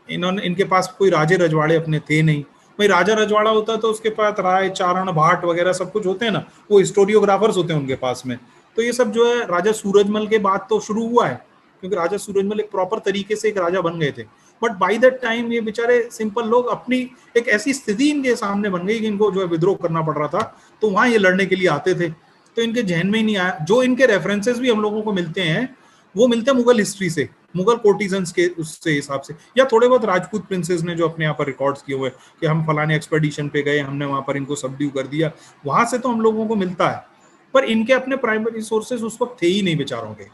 Speaker 2: इनके पास कोई राजे रजवाड़े अपने थे नहीं। भाई राजा रजवाड़ा होता तो उसके पास राय चारण भाट वगैरह सब कुछ होते हैं ना, वो हिस्टोरियोग्राफर्स होते हैं उनके पास में। तो ये सब जो है राजा सूरजमल के बाद तो शुरू हुआ है, क्योंकि राजा सूरजमल एक प्रॉपर तरीके से एक राजा बन गए थे। बट बाय दैट टाइम ये बेचारे सिंपल लोग, अपनी एक ऐसी स्थिति इनके सामने बन गई कि इनको जो है विद्रोह करना पड़ रहा था, तो वहां ये लड़ने के लिए आते थे। तो इनके जहन में ही नहीं आया। जो इनके रेफरेंसेस भी हम लोगों को मिलते हैं, वो मिलते हैं मुगल हिस्ट्री से, मुगल कोर्टिजन्स के उससे हिसाब से, या थोड़े बहुत राजपूत प्रिंसेस ने जो अपने यहाँ पर रिकॉर्ड्स किए हुए कि हम फलाने एक्सपेडिशन पे गए, हमने वहां पर इनको सबड्यू कर दिया, वहां से तो हम लोगों को मिलता है। पर इनके अपने प्राइमरी सोर्सेज उस वक्त थे ही नहीं बेचारों के।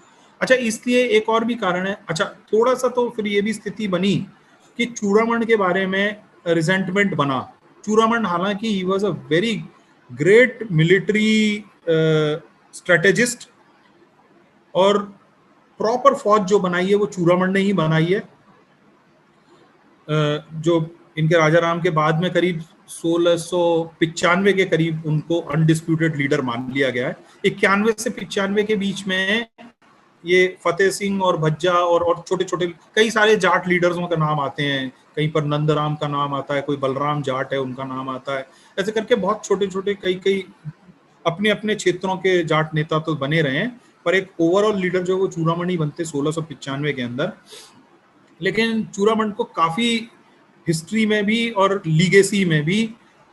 Speaker 2: अच्छा, इसलिए एक और भी कारण है। अच्छा, थोड़ा सा तो फिर ये भी स्थिति बनी कि चूड़ामण के बारे में रिजेंटमेंट बना। चूड़ामण हालांकि he was a very great military strategist, और प्रॉपर फौज जो बनाई है वो चूड़ामण ने ही बनाई है। जो इनके राजा राम के बाद में करीब 1695 के करीब उनको अनडिस्प्यूटेड लीडर मान लिया गया है। 91 से 95 के बीच में ये फतेह सिंह और भज्जा और छोटे छोटे कई सारे जाट लीडर्सों का नाम आते हैं। कहीं पर नंदराम का नाम आता है, कोई बलराम जाट है उनका नाम आता है। ऐसे करके बहुत छोटे छोटे कई अपने अपने क्षेत्रों के जाट नेता तो बने रहे हैं, पर एक ओवरऑल लीडर जो वो चूड़ामणि बनते 1695 के अंदर। लेकिन चूड़ामण को काफी हिस्ट्री में भी और लीगेसी में भी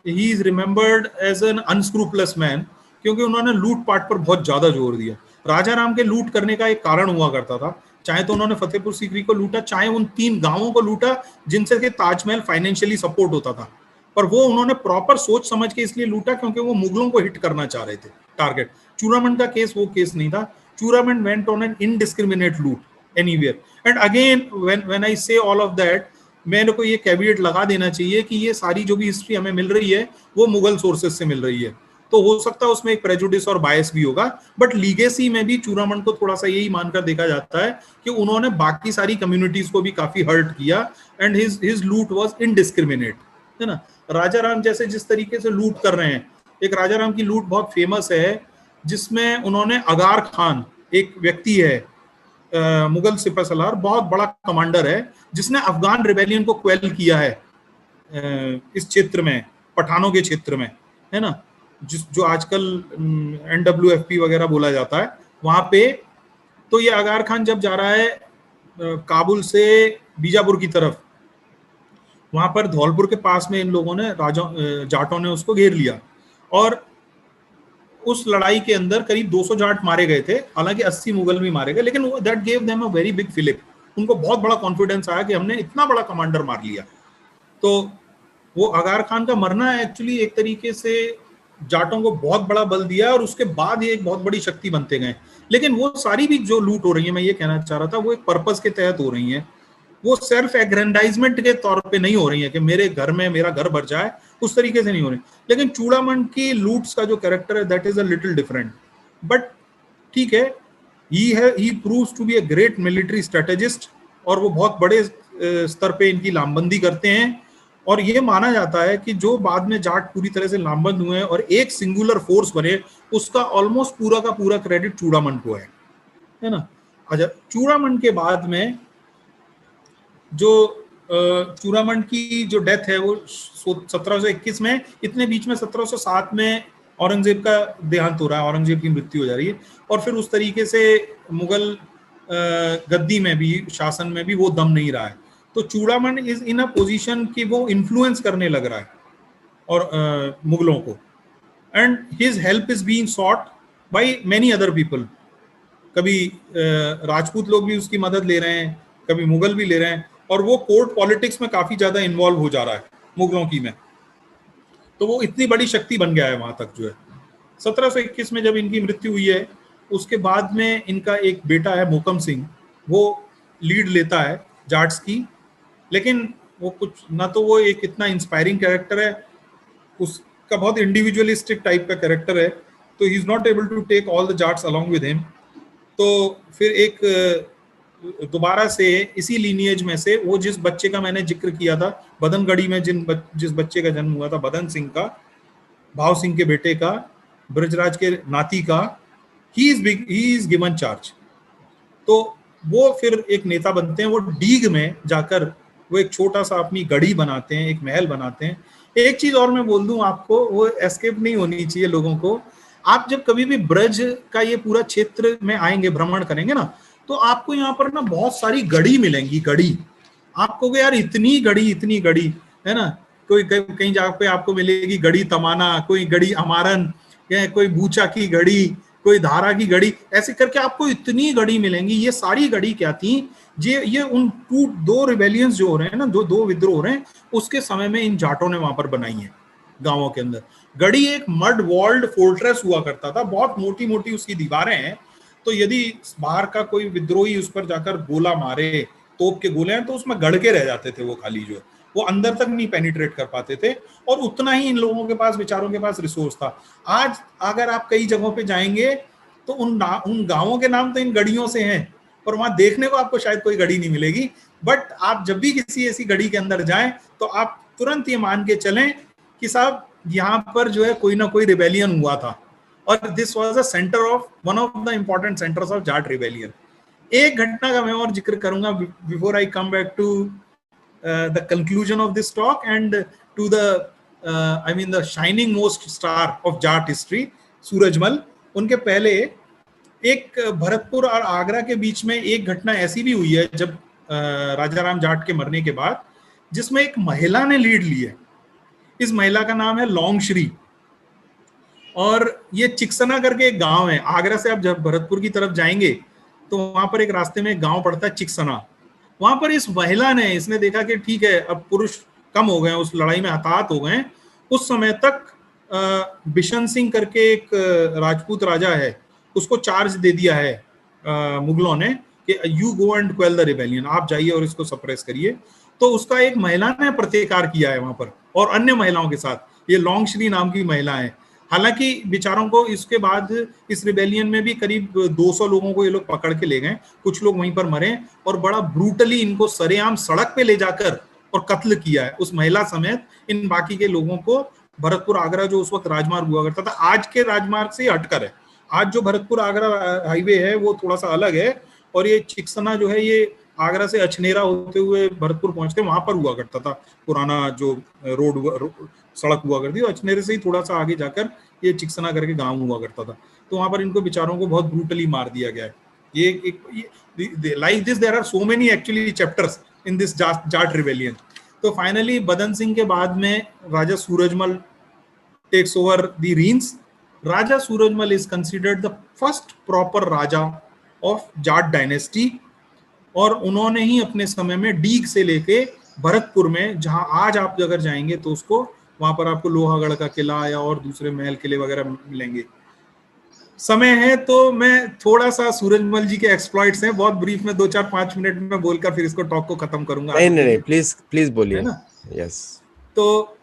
Speaker 2: he is remembered as an unscrupulous man, क्योंकि उन्होंने लूटपाट पर बहुत ज्यादा जोर दिया। राजा राम के लूट करने का एक कारण हुआ करता था, चाहे तो उन्होंने फतेहपुर सीकरी को लूटा, चाहे उन 3 गांवों को लूटा जिनसे के ताजमहल फाइनेंशियली सपोर्ट होता था। पर वो उन्होंने प्रॉपर सोच समझ के इसलिए लूटा क्योंकि वो मुगलों को हिट करना चाह रहे थे, टारगेट। चूड़ामण का केस वो केस नहीं था। चूड़ामण वेंट ऑन एन इनडिस्क्रिमिनेट लूट anywhere. And again when I से ऑल ऑफ दैट, मेरे को ये कैविएट लगा देना चाहिए कि ये सारी जो भी हिस्ट्री हमें मिल रही है वो मुगल सोर्सेज से मिल रही है। तो हो सकता है उसमें एक प्रेजुडिस और बायस भी होगा, बट लीगेसी में भी चूड़ामन को थोड़ा सा यही मानकर देखा जाता है कि उन्होंने बाकी सारी कम्युनिटीज को भी काफी हर्ट किया, एंड हिज लूट वाज इनडिस्क्रिमिनेट, है ना। राजा राम जैसे जिस तरीके से लूट कर रहे हैं, एक राजा राम की लूट बहुत फेमस है जिसमें उन्होंने अगार खान, एक व्यक्ति है मुगल सिपह सलार, बहुत बड़ा कमांडर है, जिसने अफगान रिबेलियन को क्वेल किया है इस क्षेत्र में, पठानों के क्षेत्र में, है ना, जो आजकल NWFP वगैरह बोला जाता है वहां पे। तो ये अगार खान जब जा रहा है काबुल से बीजापुर की तरफ, वहां पर धौलपुर के पास में इन लोगों ने जाटों ने उसको घेर लिया, और उस लड़ाई के अंदर करीब 200 जाट मारे गए थे, हालांकि 80 मुगल भी मारे गए, लेकिन that gave them a very big fillip. उनको बहुत बड़ा कॉन्फिडेंस आया कि हमने इतना बड़ा कमांडर मार लिया। तो वो अगार खान का मरना एक्चुअली एक तरीके से जाटों को बहुत बड़ा बल दिया, और उसके बाद ये एक बहुत बड़ी शक्ति बनते गए। लेकिन वो सारी भी जो लूट हो रही है, मैं ये कहना चाह रहा था, वो एक पर्पस के तहत हो रही है, वो सेल्फ एग्रेंडाइजमेंट के तौर पे नहीं हो रही है कि मेरे घर में मेरा घर भर जाए, उस तरीके से नहीं हो रही। लेकिन चूड़ामन की लूट्स का जो कैरेक्टर है that is a little different, but ठीक है, he proves to be a great military strategist, और वो बहुत बड़े स्तर पे इनकी लामबंदी करते हैं। और ये माना जाता है कि जो बाद में जाट पूरी तरह से लामबंद हुए और एक सिंगुलर फोर्स बने, उसका ऑलमोस्ट पूरा का पूरा क्रेडिट चूड़ामन को है ना। अच्छा, चूड़ामन के बाद में जो चूड़ामन की जो डेथ है वो 1721 में, इतने बीच में 1707 में औरंगजेब का देहांत हो रहा है, औरंगजेब की मृत्यु हो जा रही है, और फिर उस तरीके से मुगल गद्दी में भी, शासन में भी वो दम नहीं रहा है। तो Chudaman is in a position कि वो इन्फ्लुएंस करने लग रहा है और मुगलों को, and his help is being sought by many other people. कभी राजपूत लोग भी उसकी मदद ले रहे हैं, कभी मुगल भी ले रहे हैं, और वो कोर्ट पॉलिटिक्स में काफी ज्यादा इन्वॉल्व हो जा रहा है मुगलों की में। तो वो इतनी बड़ी शक्ति बन गया है वहां तक जो है। 1721 में जब इनकी मृत्यु हुई है, उसके बाद में इनका एक बेटा है मोकम सिंह, वो लीड लेता है जाट्स की, लेकिन वो कुछ ना, तो वो एक इतना इंस्पायरिंग कैरेक्टर है, उसका बहुत इंडिविजुअलिस्टिक टाइप का कैरेक्टर है, तो he is not able to take all the Jats along with him. तो फिर एक दोबारा से इसी लीनिएज में से वो जिस बच्चे का मैंने जिक्र किया था, बदनगढ़ी में जिस बच्चे का जन्म हुआ था, बदन सिंह का, भाव सिंह के बेटे का, ब्रजराज के नाती का, ही इज गिवन चार्ज। तो वो फिर एक नेता बनते हैं, वो डीग में जाकर वो एक छोटा सा अपनी गढ़ी बनाते हैं, एक महल बनाते हैं। एक चीज और मैं बोल दूं आपको, वो एस्केप नहीं होनी चाहिए लोगों को। आप जब कभी भी ब्रज का ये पूरा क्षेत्र में आएंगे, भ्रमण करेंगे ना, तो आपको यहाँ पर ना बहुत सारी गढ़ी मिलेंगी। गढ़ी आपको यार इतनी गढ़ी है ना, कोई कहीं जगह पे आपको मिलेगी गढ़ी तमाना, कोई गढ़ी अमारन, कोई बूचा की गढ़ी, कोई धारा की गढ़ी, ऐसे करके आपको इतनी गढ़ी मिलेंगी। ये सारी गढ़ी क्या थी, ये उन दो रिबेलियंस जो हो रहे हैं ना, दो विद्रोह हो रहे हैं, उसके समय में इन जाटों ने वहां पर बनाई है गांवों के अंदर। गढ़ी एक मड वॉल्ड फोर्ट्रेस हुआ करता था, बहुत मोटी मोटी उसकी दीवारें हैं, तो यदि बाहर का कोई विद्रोही उस पर जाकर गोला मारे, तोप के गोले हैं, तो उसमें गड़ के रह जाते थे वो खाली, जो वो अंदर तक नहीं पेनिट्रेट कर पाते थे, और उतना ही इन लोगों के पास, बेचारों के पास रिसोर्स था। आज अगर आप कई जगहों पे जाएंगे तो उन गांवों के नाम तो इन गढ़ियों से हैं, और वहां देखने को आपको शायद कोई गढ़ी नहीं मिलेगी, बट आप जब भी किसी ऐसी गढ़ी के अंदर जाएं तो आप तुरंत ये मान के चलें कि साहब यहाँ पर जो है कोई ना कोई रिबेलियन हुआ था, और this was a centre of one of the important centres of Jat rebellion. एक घटना का मैं और जिक्र करूंगा before I come back to the conclusion of this talk and to the I mean the shining most star of Jat history, Surajmal. उनके पहले एक भरतपुर और आगरा के बीच में एक घटना ऐसी भी हुई है, जब राजा राम जाट के मरने के बाद, जिसमें एक महिला ने लीड ली है। इस महिला का नाम है लौंगश्री, और ये चिकसना करके एक गांव है। आगरा से आप जब भरतपुर की तरफ जाएंगे तो वहां पर एक रास्ते में एक गांव पड़ता है चिकसना। वहां पर इस महिला ने, इसने देखा कि ठीक है अब पुरुष कम हो गए, उस लड़ाई में हताहत हो गए। उस समय तक बिशन सिंह करके एक राजपूत राजा है, उसको चार्ज दे दिया है मुगलों ने कि you go and quail the rebellion, आप जाइए और इसको सप्रेस करिए। तो उसका एक महिला ने प्रतिकार किया है वहां पर, और अन्य महिलाओं के साथ, ये लौंगश्री नाम की महिला है। हालांकि बेचारों को इसके बाद इस रिबेलियन में भी करीब 200 लोगों को ये लोग पकड़ के ले गए, कुछ लोग वहीं पर मरे और बड़ा ब्रूटली इनको सरेआम सड़क पे ले जाकर और कत्ल किया है, उस महिला समेत इन बाकी के लोगों को। भरतपुर आगरा जो उस वक्त राजमार्ग हुआ करता था, आज के राजमार्ग से हटकर है। आज जो भरतपुर आगरा हाईवे है वो थोड़ा सा अलग है, और ये चिकसना जो है ये आगरा से अछनेरा होते हुए भरतपुर पहुंचते वहां पर हुआ करता था। पुराना जो रोड सड़क हुआ करती है, अछनेरे से ही थोड़ा सा आगे जाकर ये चिकसना करके गांव हुआ करता था। तो वहां पर इनको बेचारों को बहुत ब्रूटली मार दिया गया है। ये like this there are so many actually chapters in this Jat rebellion. तो फाइनली बदन सिंह के बाद में Raja Surajmal takes over the reins. Raja Surajmal is considered the first proper raja of Jat dynasty, और उन्होंने ही अपने समय में डीग से लेके भरतपुर में, जहां आज आप अगर जाएंगे तो उसको वहां पर आपको लोहागढ़ का किला या और दूसरे महल किले वगैरह मिलेंगे। समय है तो मैं थोड़ा सा सूरजमल जी के एक्सप्लॉइट्स हैं, बहुत ब्रीफ में 2-4-5 मिनट में बोलकर फिर इसको टॉक को खत्म करूंगा।
Speaker 1: नहीं, प्लीज बोलिए।
Speaker 2: है ना?
Speaker 1: यस।
Speaker 2: तो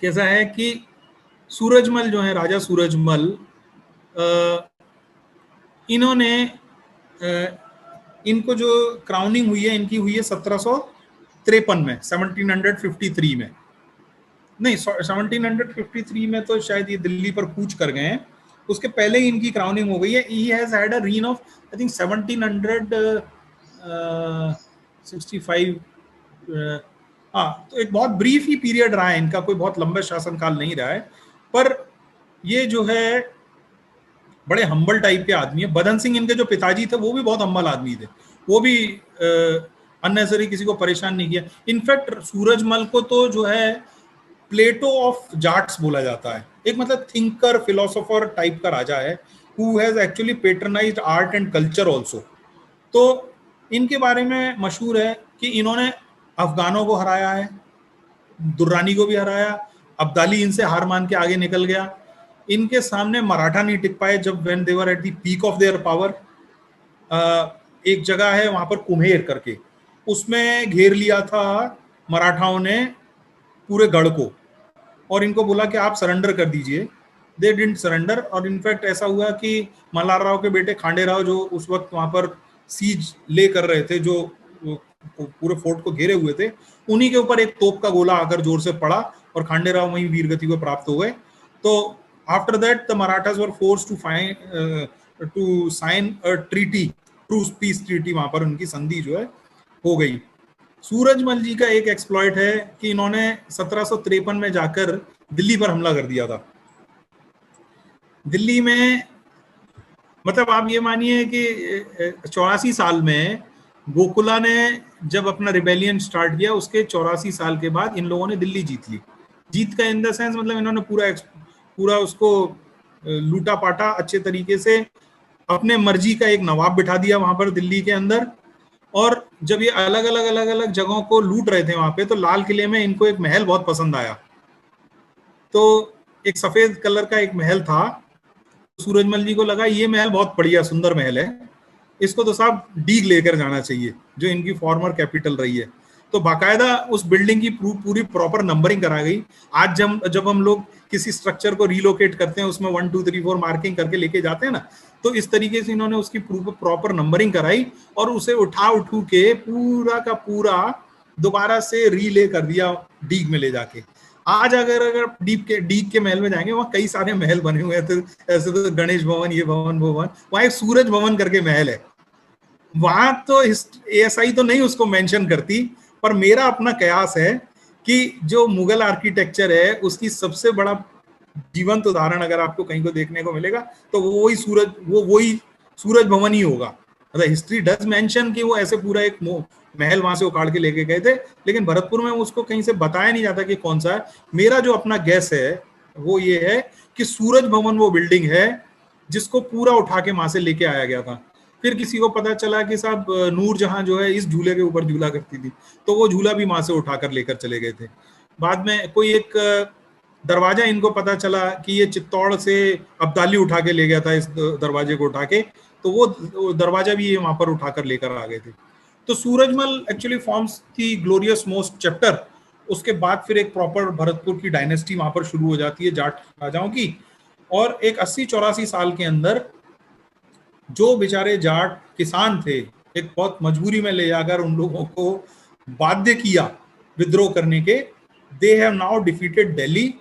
Speaker 2: कैसा है कि सूरजमल जो है, राजा सूरजमल, इन्होंने इनको जो क्राउनिंग हुई है इनकी हुई है 1753 में, 1753 में नहीं, 1753 में तो शायद ये दिल्ली पर कूच कर गए हैं, उसके पहले ही इनकी क्राउनिंग हो गई है। He has had a reign of I think 1765। हाँ, तो एक बहुत ब्रीफ ही पीरियड रहा है इनका, कोई बहुत लंबा शासनकाल नहीं रहा है। पर ये जो है बड़े हम्बल टाइप के आदमी है। बदन सिंह इनके जो पिताजी थे वो भी बहुत हम्बल आदमी थे, वो भी अननेसेसरी किसी को परेशान नहीं किया। इनफैक्ट सूरजमल को तो जो है प्लेटो ऑफ जाट्स बोला जाता है, एक मतलब थिंकर फिलोसोफर टाइप का राजा है, who has actually patronized art and culture also. तो इनके बारे में मशहूर है कि इन्होंने अफगानों को हराया है, दुर्रानी को भी हराया, अब्दाली इनसे हार मान के आगे निकल गया। इनके सामने मराठा नहीं टिक पाए जब when they were at the peak of their power. एक जगह है वहां पर कुम्हेर करके, उसमें घेर लिया था मराठाओं ने पूरे गढ़ को, और इनको बोला कि आप सरेंडर कर दीजिए। दे डिडंट सरेंडर, और इनफैक्ट ऐसा हुआ कि मल्हार राव के बेटे खांडे राव जो उस वक्त वहां पर सीज ले कर रहे थे, जो पूरे फोर्ट को घेरे हुए थे, उन्हीं के ऊपर एक तोप का गोला आकर जोर से पड़ा और खांडे राव वहीं वीरगति को प्राप्त हो गए। तो after that the Marathas were forced to sign a treaty, truce peace treaty, वहां पर उनकी संधि जो है हो गई। सूरजमल जी का एक एक्सप्लॉइट है कि इन्होंने 1753 में जाकर दिल्ली पर हमला कर दिया था। दिल्ली में मतलब आप ये मानिए कि 84 साल में गोकुला ने जब अपना रिबेलियन स्टार्ट किया, उसके 84 साल के बाद इन लोगों ने दिल्ली जीत ली। जीत का इन द सेंस मतलब इन्होंने पूरा उसको लूटा पाटा अच्छे तरीके से, अपने मर्जी का एक नवाब बिठा दिया वहां पर दिल्ली के अंदर। और जब ये अलग अलग जगहों को लूट रहे थे वहां पे, तो लाल किले में इनको एक महल बहुत पसंद आया। तो एक सफेद कलर का एक महल था, सूरजमल जी को लगा ये महल बहुत बढ़िया सुंदर महल है, इसको तो साहब डीग लेकर जाना चाहिए, जो इनकी फॉर्मर कैपिटल रही है। तो बाकायदा उस बिल्डिंग की पूरी प्रॉपर नंबरिंग करा गई। आज जब हम लोग किसी स्ट्रक्चर को रीलोकेट करते हैं, उसमें 1 2 3 4 मार्किंग करके लेके जाते हैं ना, तो इस तरीके से इन्होंने उसकी प्रॉपर नंबरिंग कराई और उसे उठू के पूरा का पूरा दोबारा से रीले कर दिया डीग में ले जाके। आज अगर डीग के महल में जाएंगे, वहाँ कई सारे महल बने हुए हैं, तो ऐसे तो गणेश भवन, ये भवन वो भवन, वहाँ एक सूरज भवन करके महल है। वहां तो एएसआई तो नहीं उसको मेंशन करती, पर मेरा अपना कयास है कि जो मुगल आर्किटेक्चर है उसकी सबसे बड़ा जीवंत उदाहरण अगर आपको कहीं को देखने को मिलेगा तो वही सूरज भवन ही होगा। मतलब हिस्ट्री डज मेंशन कि वो ऐसे पूरा एक महल वहां से उखाड़ के लेके गए थे, लेकिन भरतपुर में उसको कहीं से बताया नहीं जाता कि कौन सा है। मेरा जो अपना गैस है वो ये है कि सूरज भवन वो बिल्डिंग है जिसको पूरा उठा के वहां से लेके आया गया था। फिर किसी को पता चला कि साहब नूरजहां जो है इस झूले के ऊपर झूला करती थी, तो वो झूला भी वहां से उठाकर लेकर चले गए थे। बाद में कोई एक दरवाजा इनको पता चला कि ये चित्तौड़ से अब्दाली उठा के ले गया था, इस दरवाजे को उठा के, तो वो दरवाजा भी ये वहां पर उठाकर लेकर आ गए थे। तो Surajmal actually forms the glorious most chapter उसके बाद फिर एक प्रॉपर भरतपुर की डायनेस्टी वहां पर शुरू हो जाती है जाट राजाओं की। और एक 80-84 साल के अंदर जो बेचारे जाट किसान थे, एक बहुत मजबूरी में ले जाकर उन लोगों को बाध्य किया विद्रोह करने के। They have now defeated Delhi,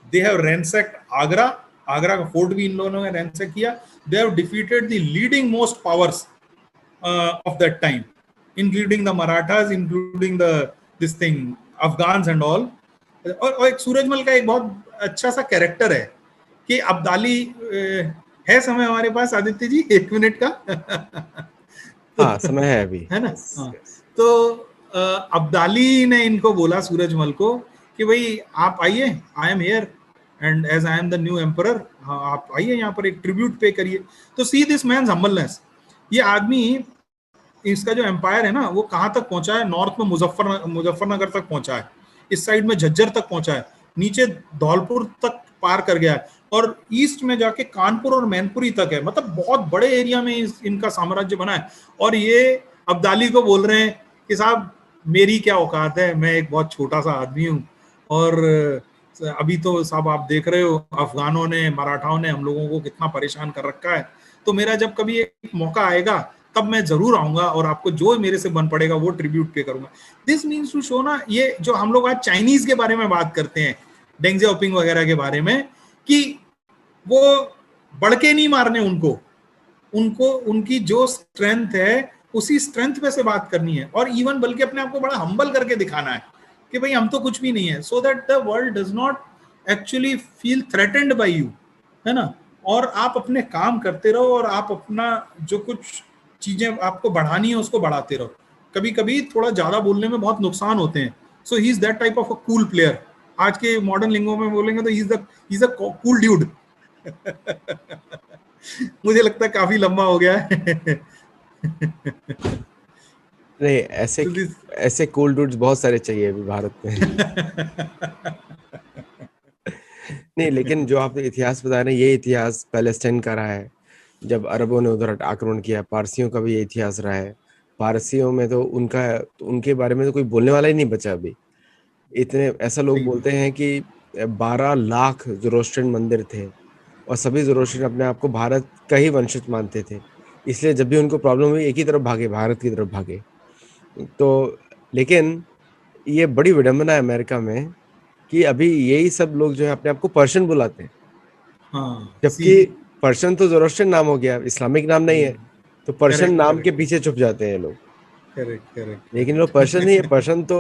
Speaker 2: they have ransacked Agra, Agra का फोर्ट भी इन लोगों ने रैंसैक किया। They have defeated the leading most powers of that time, including the Marathas, including the this thing Afghans and all। और एक सूरजमल का एक बहुत अच्छा सा कैरेक्टर है कि अब्दाली है। समय हमारे पास आदित्य जी 1 मिनट का?
Speaker 1: हाँ, समय है अभी,
Speaker 2: है ना?
Speaker 1: yes,
Speaker 2: हाँ।
Speaker 1: yes.
Speaker 2: तो अब्दाली ने इनको बोला सूरजमल को कि भाई आप आइए, I am here and as I am the new emperor, आप आइए यहाँ पर एक ट्रिब्यूट पे करिए। तो सी दिस मैन्स हम्बलनेस। ये आदमी, इसका जो एम्पायर है ना वो कहाँ तक पहुंचा है? नॉर्थ में मुजफ्फरनगर तक पहुंचा है, इस साइड में झज्जर तक पहुंचा है, नीचे धौलपुर तक पार कर गया है, और ईस्ट में जाके कानपुर और मैनपुरी तक है। मतलब बहुत बड़े एरिया में इनका साम्राज्य बना है। और ये अब्दाली को बोल रहे हैं कि साहब मेरी क्या औकात है, मैं एक बहुत छोटा सा आदमी हूँ, और अभी तो साहब आप देख रहे हो अफगानों ने, मराठाओं ने हम लोगों को कितना परेशान कर रखा है, तो मेरा जब कभी एक मौका आएगा तब मैं जरूर आऊंगा और आपको जो मेरे से बन पड़ेगा वो ट्रिब्यूट पे करूंगा। दिस मीन्स टू शो ना, ये जो हम लोग आज चाइनीज के बारे में बात करते हैं, डेंग जियाओपिंग वगैरह के बारे में, कि वो बढ़ के नहीं मारने उनको उनकी जो स्ट्रेंथ है उसी स्ट्रेंथ पे से बात करनी है, और इवन बल्कि अपने आप को बड़ा हम्बल करके दिखाना है कि भाई हम तो कुछ भी नहीं है, so that the world does not actually feel threatened by you, है ना? और आप अपने काम करते रहो और आप अपना जो कुछ चीजें आपको बढ़ानी है उसको बढ़ाते रहो। कभी कभी थोड़ा ज्यादा बोलने में बहुत नुकसान होते हैं। So he is that type of a cool player. आज के मॉडर्न लिंगो में बोलेंगे तो he is a cool dude. मुझे लगता है काफी लंबा हो गया है।
Speaker 1: नहीं, ऐसे कूल डूड्स बहुत सारे चाहिए अभी भारत में। नहीं, लेकिन जो आपने इतिहास बताया ना, ये इतिहास पैलेस्टाइन का रहा है, जब अरबों ने उधर आक्रमण किया। पारसियों का भी ये इतिहास रहा है। पारसियों में तो उनके बारे में तो कोई बोलने वाला ही नहीं बचा अभी। इतने ऐसा लोग बोलते हैं कि 12 लाख ज़ोरोस्ट्रियन मंदिर थे, और सभी ज़ोरोस्ट्रियन अपने आप को भारत का ही वंशज मानते थे। इसलिए जब भी उनको प्रॉब्लम हुई एक ही तरफ भागे, भारत की तरफ भागे। तो लेकिन ये बड़ी विडंबना है अमेरिका में कि अभी यही सब लोग जो है अपने आप को पर्शियन बुलाते हैं।
Speaker 2: हाँ,
Speaker 1: जबकि पर्शियन तो ज़ोरोस्ट्रियन नाम हो गया, इस्लामिक नाम नहीं है। तो पर्शियन नाम के पीछे छुप जाते हैं लोग।
Speaker 2: करेक्ट।
Speaker 1: लेकिन लोग पर्शियन नहीं है, पर्शियन तो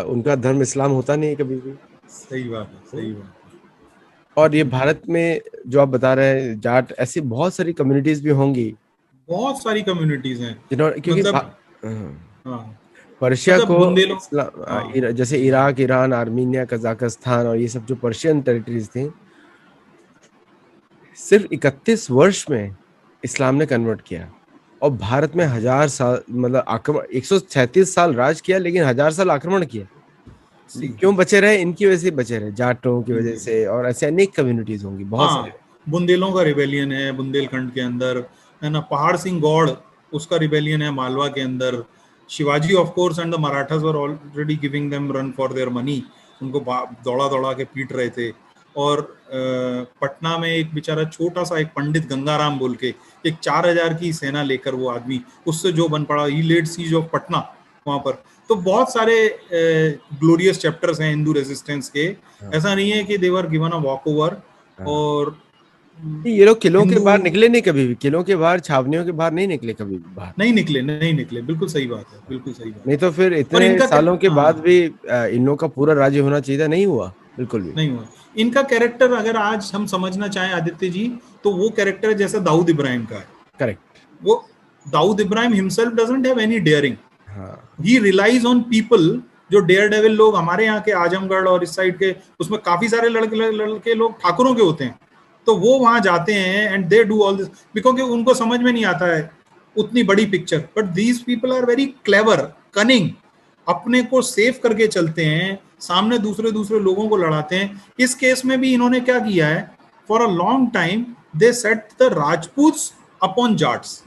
Speaker 1: उनका धर्म इस्लाम होता नहीं है कभी भी।
Speaker 2: सही बात है।
Speaker 1: और ये भारत में जो आप बता रहे हैं जाट, ऐसी बहुत सारी कम्युनिटीज भी होंगी,
Speaker 2: बहुत सारी कम्युनिटीज हैं
Speaker 1: जिन्होंने, क्योंकि
Speaker 2: हाँ,
Speaker 1: पर्शिया
Speaker 2: मतलब
Speaker 1: को जैसे इराक, ईरान, आर्मीनिया, कजाकिस्तान और ये सब जो पर्शियन टेरिटरीज थी, सिर्फ 31 वर्ष में इस्लाम ने कन्वर्ट किया। और भारत में 1000 साल, मतलब आक्रमण, 136 साल राज किया, लेकिन 1000 साल आक्रमण किया। क्यों बचे रहे? इनकी वजह से बचे रहे, जाटों की वजह से। और ऐसे अनेक कम्युनिटीज होंगी, बहुत सारे।
Speaker 2: बुंदेलों का रिबेलियन है बुंदेलखंड के अंदर, है ना? पहाड़ सिंह गौड़, उसका रिबेलियन है मालवा के अंदर। Shivaji of course and the Marathas were already giving them run for their money, उनको दौड़ा के पीट रहे थे। और पटना में एक बेचारा छोटा सा एक पंडित गंगाराम बोल के, एक 4000 की सेना लेकर वो आदमी, उससे जो बन पड़ा, ही लेड सीज ऑफ पटना वहां पर। तो बहुत सारे ग्लोरियस चैप्टर्स हैं हिंदू रेजिस्टेंस के। ऐसा नहीं है कि they were given a walk over. और
Speaker 1: ये लोग किलों के बाहर निकले नहीं कभी भी, किलों के बाहर, छावनियों के बाहर नहीं निकले कभी भी बाहर।
Speaker 2: नहीं निकले। बिल्कुल सही बात है, बिल्कुल सही बात।
Speaker 1: नहीं तो फिर इतने सालों के बाद भी इन लोगों का पूरा राज्य होना चाहिए था, नहीं हुआ, बिल्कुल भी
Speaker 2: नहीं हुआ। इनका कैरेक्टर अगर आज हम समझना चाहें आदित्य जी, तो वो कैरेक्टर जैसा दाऊद इब्राहिम का है।
Speaker 1: करेक्ट।
Speaker 2: वो Dawood Ibrahim himself doesn't have any daring,
Speaker 1: हाँ।
Speaker 2: He relies on people. जो डेयर डेविल लोग हमारे यहाँ के आजमगढ़ और इस साइड के, उसमें काफी सारे लड़के लोग ठाकुरों के होते हैं, तो वो वहां जाते हैं and they do all this because उनको समझ में नहीं आता है उतनी बड़ी picture. But these people are very clever, cunning, अपने को सेव करके चलते हैं, सामने दूसरे लोगों को लड़ाते हैं। इस केस में भी इन्होंने क्या किया है, for a long time they set the Rajputs upon Jats,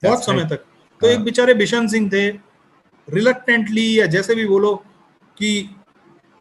Speaker 2: बहुत समय तक। तो एक बेचारे बिशन सिंह थे, रिलक्टेंटली या जैसे भी बोलो, कि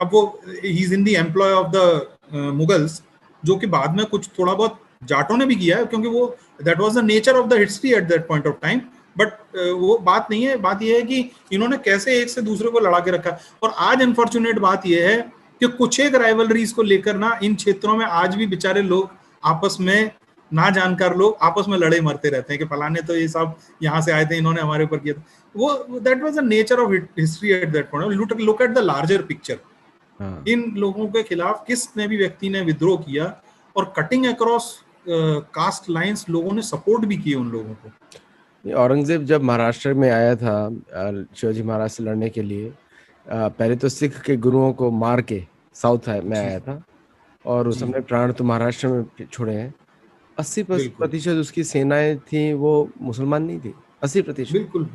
Speaker 2: अब वो he is in the employ of the Mughals, जो कि बाद में कुछ थोड़ा बहुत जाटों ने भी किया है, क्योंकि वो that was the nature of the history at that point of time. But वो बात नहीं है, बात ये है कि इन्होंने कैसे एक से दूसरे को लड़ा के रखा। और आज अनफॉर्चुनेट बात ये है कि कुछ एक राइवलरीज को लेकर ना इन क्षेत्रों में आज भी बेचारे लोग आपस में, ना जानकार लोग आपस में लड़े मरते रहते हैं कि फलाने तो ये सब यहाँ से आए थे, इन्होंने हमारे ऊपर किया था। वो that was the nature of history at that point. Look at the larger picture. इन लोगों के खिलाफ किसने भी व्यक्ति ने विद्रोह किया, और कटिंग अक्रॉस कास्ट लाइंस लोगों ने सपोर्ट भी किए उन लोगों को।
Speaker 1: औरंगजेब जब महाराष्ट्र में आया था शिवाजी महाराज से लड़ने के लिए, पहले तो सिख के गुरुओं को मार के साउथ में आया था, और उस समय प्राण तो महाराष्ट्र में छोड़े हैं। 80% उसकी सेनाएं थी वो मुसलमान नहीं थी। 80%,
Speaker 2: बिल्कुल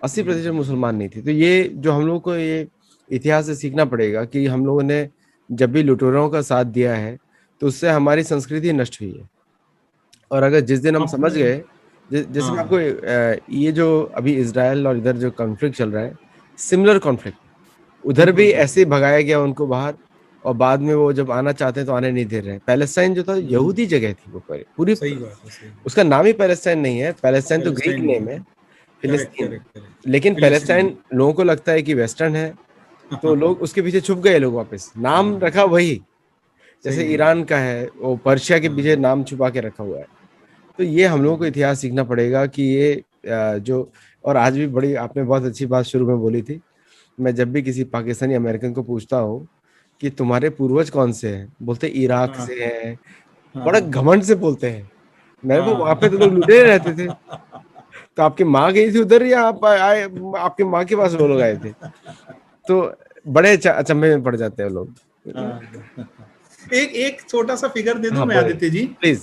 Speaker 1: 80% मुसलमान नहीं थी। तो ये जो हम लोग को ये इतिहास से सीखना पड़ेगा कि हम लोगों ने जब भी लुटेरों का साथ दिया है तो उससे हमारी संस्कृति नष्ट हुई है। और अगर जिस दिन हम समझ गए, जैसे मैं आपको ये जो अभी इजराइल और इधर जो कॉन्फ्लिक्ट चल रहा है, सिमिलर कॉन्फ्लिक्ट, उधर भी ऐसे भगाया गया उनको बाहर, और बाद में वो जब आना चाहते हैं तो आने नहीं दे रहे हैं। पैलेस्टाइन जो था यहूदी जगह थी वो पूरी,
Speaker 2: सही बात है,
Speaker 1: उसका नाम ही पैलेस्टाइन नहीं है, पैलेस्टाइन तो ग्रीक नेम है, फिलिस्तीन। लेकिन पैलेस्टाइन लोगों को लगता है कि वेस्टर्न है, तो लोग उसके पीछे छुप गए, लोग वापस नाम रखा वही, जैसे ईरान का है वो पर्शिया के पीछे नाम छुपा के रखा हुआ है। तो ये हम लोगों को इतिहास सीखना पड़ेगा कि ये जो, और आज भी बड़ी आपने बहुत अच्छी बात शुरू में बोली थी, मैं जब भी किसी पाकिस्तानी अमेरिकन को पूछता हूँ कि तुम्हारे पूर्वज कौन से हैं, बोलते इराक से हैं, बड़ा घमंड से बोलते हैं। मेरे को वहां पे तो लोग लुटे रहते थे, तो आपकी माँ गई थी उधर या आप आए, आपके माँ के पास वो लोग आए थे? तो बड़े अचंभे में पड़ जाते हैं लोग।
Speaker 2: एक छोटा सा फिगर दे दूं मैं आदित्य जी,
Speaker 1: प्लीज।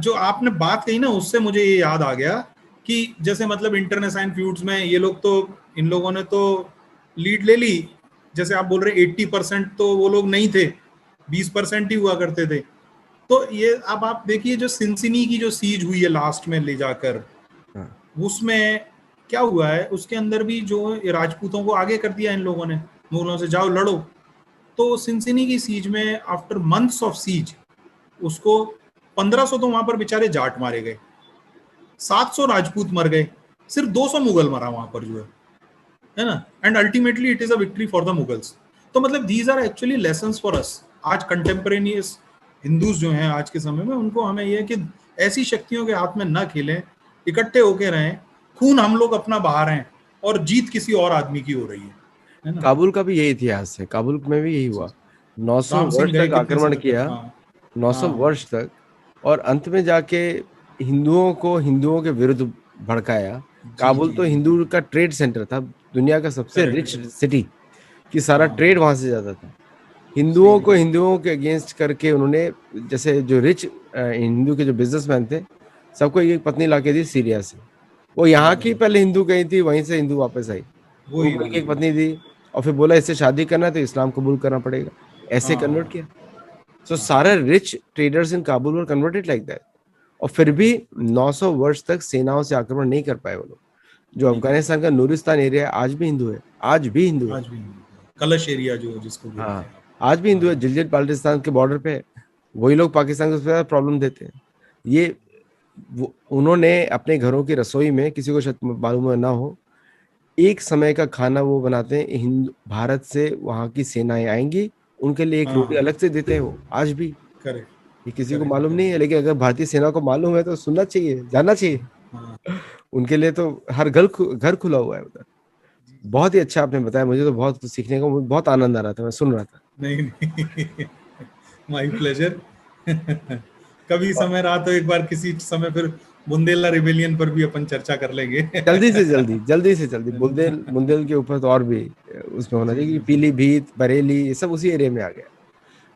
Speaker 2: जो आपने बात कही ना, उससे मुझे ये याद आ गया कि जैसे मतलब इंटरनेशनल फ्यूड्स में ये लोग तो, इन लोगों ने तो लीड ले ली। जैसे आप बोल रहे 80% तो वो लोग नहीं थे, 20% ही हुआ करते थे। तो ये अब आप देखिए जो सिंसिनी की जो सीज हुई है लास्ट में ले जाकर, उसमें क्या हुआ है, उसके अंदर भी जो राजपूतों को आगे कर दिया इन लोगों ने, मुगलों से जाओ लड़ो। तो सिंसिनी की सीज में आफ्टर मंथ्स ऑफ सीज उसको 1500 तो वहां पर बेचारे जाट मारे गए, 700 राजपूत मर गए, सिर्फ 200 मुगल मरा वहां पर जो है ना। And ultimately it is a victory for the Mughals. तो मतलब these are actually lessons for us. आज कंटेम्परेनियस हिंदूज जो हैं आज के समय में, उनको हमें यह कि ऐसी शक्तियों के हाथ में न खेलें, इकट्ठे होके रहें। खून हम लोग अपना बहा रहे हैं और जीत किसी और आदमी की हो रही है ना।
Speaker 1: काबुल का भी यही इतिहास है, काबुल में भी यही हुआ, 900 वर्ष तक आक्रमण किया, 900 वर्ष तक, और अंत में जाके हिंदुओं को हिंदुओं के विरुद्ध भड़काया। काबुल तो हिंदू का ट्रेड सेंटर था, दुनिया का सबसे रिच सिटी, कि सारा ट्रेड वहां से जाता था। हिंदुओं को हिंदुओं के अगेंस्ट करके उन्होंने, जैसे जो रिच हिंदू के जो बिजनेसमैन थे, सबको एक पत्नी लाके दी सीरिया से। वो यहाँ की पहले हिंदू गई थी, वहीं से हिंदू वापस आई, उनको एक पत्नी दी, और फिर बोला इससे शादी करना है तो इस्लाम कबूल करना पड़ेगा, ऐसे कन्वर्ट किया। सो सारे rich traders in Kabul were converted like that. और फिर भी 900 वर्ष तक सेनाओं से आक्रमण नहीं कर पाए वो लोग। जो अफगानिस्तान का नूरिस्तान एरिया है आज भी हिंदू है, आज भी हिंदू है,
Speaker 2: कलश एरिया जो जिसको बोलते हैं,
Speaker 1: आज भी हिंदू है। जिलजित बाल्टिस्तान के बॉर्डर पे वही लोग पाकिस्तान को प्रॉब्लम देते हैं। ये उन्होंने अपने घरों की रसोई में, किसी को शायद मालूम ना हो, एक समय का खाना वो बनाते हैं। हिंदू भारत से वहां की सेनाएं आएंगी, उनके लिए एक रोटी अलग से देते हैं वो आज भी। ये किसी को मालूम नहीं है, लेकिन अगर भारतीय सेना को मालूम है तो सुनना चाहिए, जानना चाहिए। उनके लिए तो हर घर खुला हुआ है उधर। बहुत ही अच्छा आपने बताया, मुझे तो बहुत कुछ सीखने को, बहुत आनंद आ रहा था, मैं सुन रहा था।
Speaker 2: नहीं माय प्लेजर। कभी समय रहा तो एक बार किसी समय फिर बुंदेला रिबेलियन पर भी अपन चर्चा कर लेंगे।
Speaker 1: जल्दी से जल्दी बुंदेल के ऊपर तो और भी उसमें होना चाहिए। पीलीभीत, बरेली, ये सब उसी एरिया में आ गया।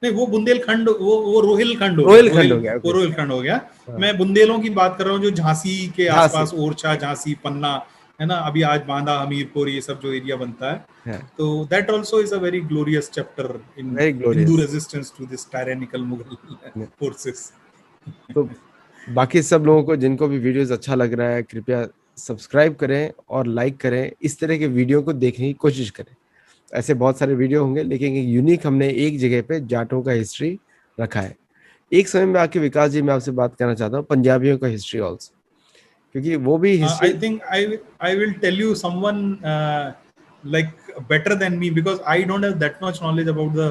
Speaker 2: नहीं, वो बुंदेलखंड, वो रोहिलखंड हो गया, वो रोहिलखंड हो गया। मैं बुंदेलों की बात कर रहा हूँ जो झांसी के आसपास, ओरछा, झांसी, पन्ना है ना, अभी आज बांदा, हमीरपुर, ये सब जो एरिया बनता है। तो that also is a very glorious chapter in Hindu resistance to this tyrannical Mughal forces.
Speaker 1: तो बाकी सब लोगों को जिनको भी वीडियोस अच्छा लग रहा है, कृपया सब्सक्राइब करें और लाइक करें, इस तरह के वीडियो को देखने की कोशिश करें। ऐसे बहुत सारे वीडियो होंगे, लेकिन एक यूनिक हमने एक जगह पे जाटों का हिस्ट्री रखा है। एक समय में आके विकास जी मैं आपसे बात करना चाहता हूँ पंजाबियों का हिस्ट्री ऑल्सो, क्योंकि वो भी history.
Speaker 2: I think I will tell you someone like better than me, because I don't have that much knowledge about the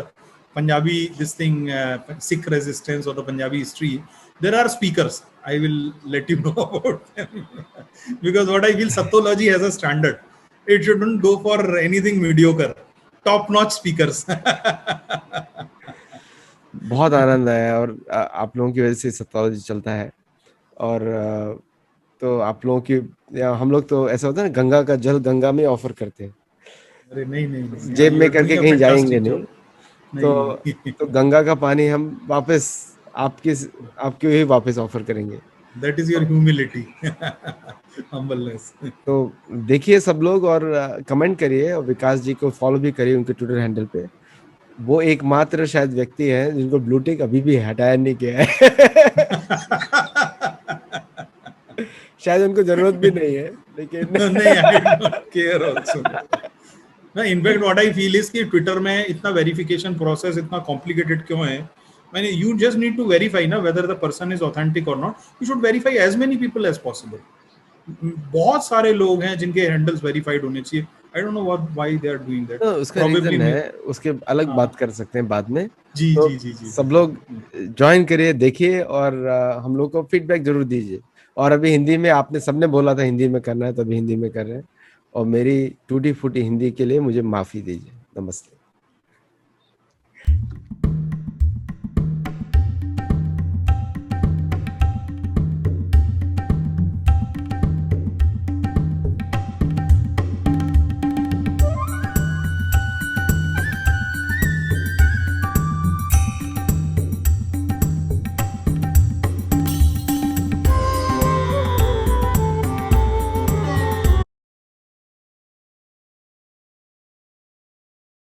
Speaker 2: Punjabi this thing Sikh resistance or the Punjabi history. There are speakers. I will let you know about them because what I feel, Sattology has a standard. It shouldn't go for anything mediocre. Top notch speakers.
Speaker 1: बहुत आनंद आया, और आप लोगों की वजह से सत्योलॉजी चलता है। और तो आप लोगों की, या हम लोग तो ऐसा होता है ना, गंगा का जल गंगा में ऑफर करते हैं,
Speaker 2: अरे नहीं नहीं नहीं,
Speaker 1: जेब
Speaker 2: यू
Speaker 1: में
Speaker 2: आर डूइंग
Speaker 1: करके
Speaker 2: अ
Speaker 1: कहीं जाएंगे
Speaker 2: फैंटास्टिक
Speaker 1: नहीं।
Speaker 2: जॉब।
Speaker 1: तो
Speaker 2: नहीं
Speaker 1: तो गंगा का पानी हम वापस आपके आपके ही वापस ऑफर करेंगे।
Speaker 2: that is your humility. Humbleness.
Speaker 1: तो देखिए सब लोग, और कमेंट करिए, और विकास जी को फॉलो भी करिए उनके ट्विटर हैंडल पे। वो एकमात्र शायद व्यक्ति हैं जिनको ब्लू टिक अभी भी हटाया नहीं गया है। शायद उनको जरूरत भी नहीं है, लेकिन
Speaker 2: नहीं, I do not care also. ना, in fact what I feel is कि ट्विटर में इतना वेरिफिकेशन प्रोसेस इतना कॉम्प्लिकेटेड क्यों है? मैंने, you just need to verify ना whether the person is authentic और not. You should verify as many people as possible. बहुत सारे लोग हैं जिनके हैंडल्स वेरीफाइड होने चाहिए। I don't know why they are doing that.
Speaker 1: तो उसका
Speaker 2: प्रोबेबली
Speaker 1: रीजन है, उसके अलग
Speaker 2: हाँ,
Speaker 1: बात कर सकते हैं बाद में।
Speaker 2: जी
Speaker 1: तो
Speaker 2: जी जी जी
Speaker 1: सब
Speaker 2: जी
Speaker 1: लोग ज्वाइन करिए, देखिए, और हम लोग को फीडबैक जरूर दीजिए। और अभी हिंदी में आपने सबने बोला था हिंदी में करना है, तो अभी हिंदी में कर रहे हैं। और मेरी टूटी फूटी हिंदी के लिए मुझे माफी दीजिए। नमस्ते।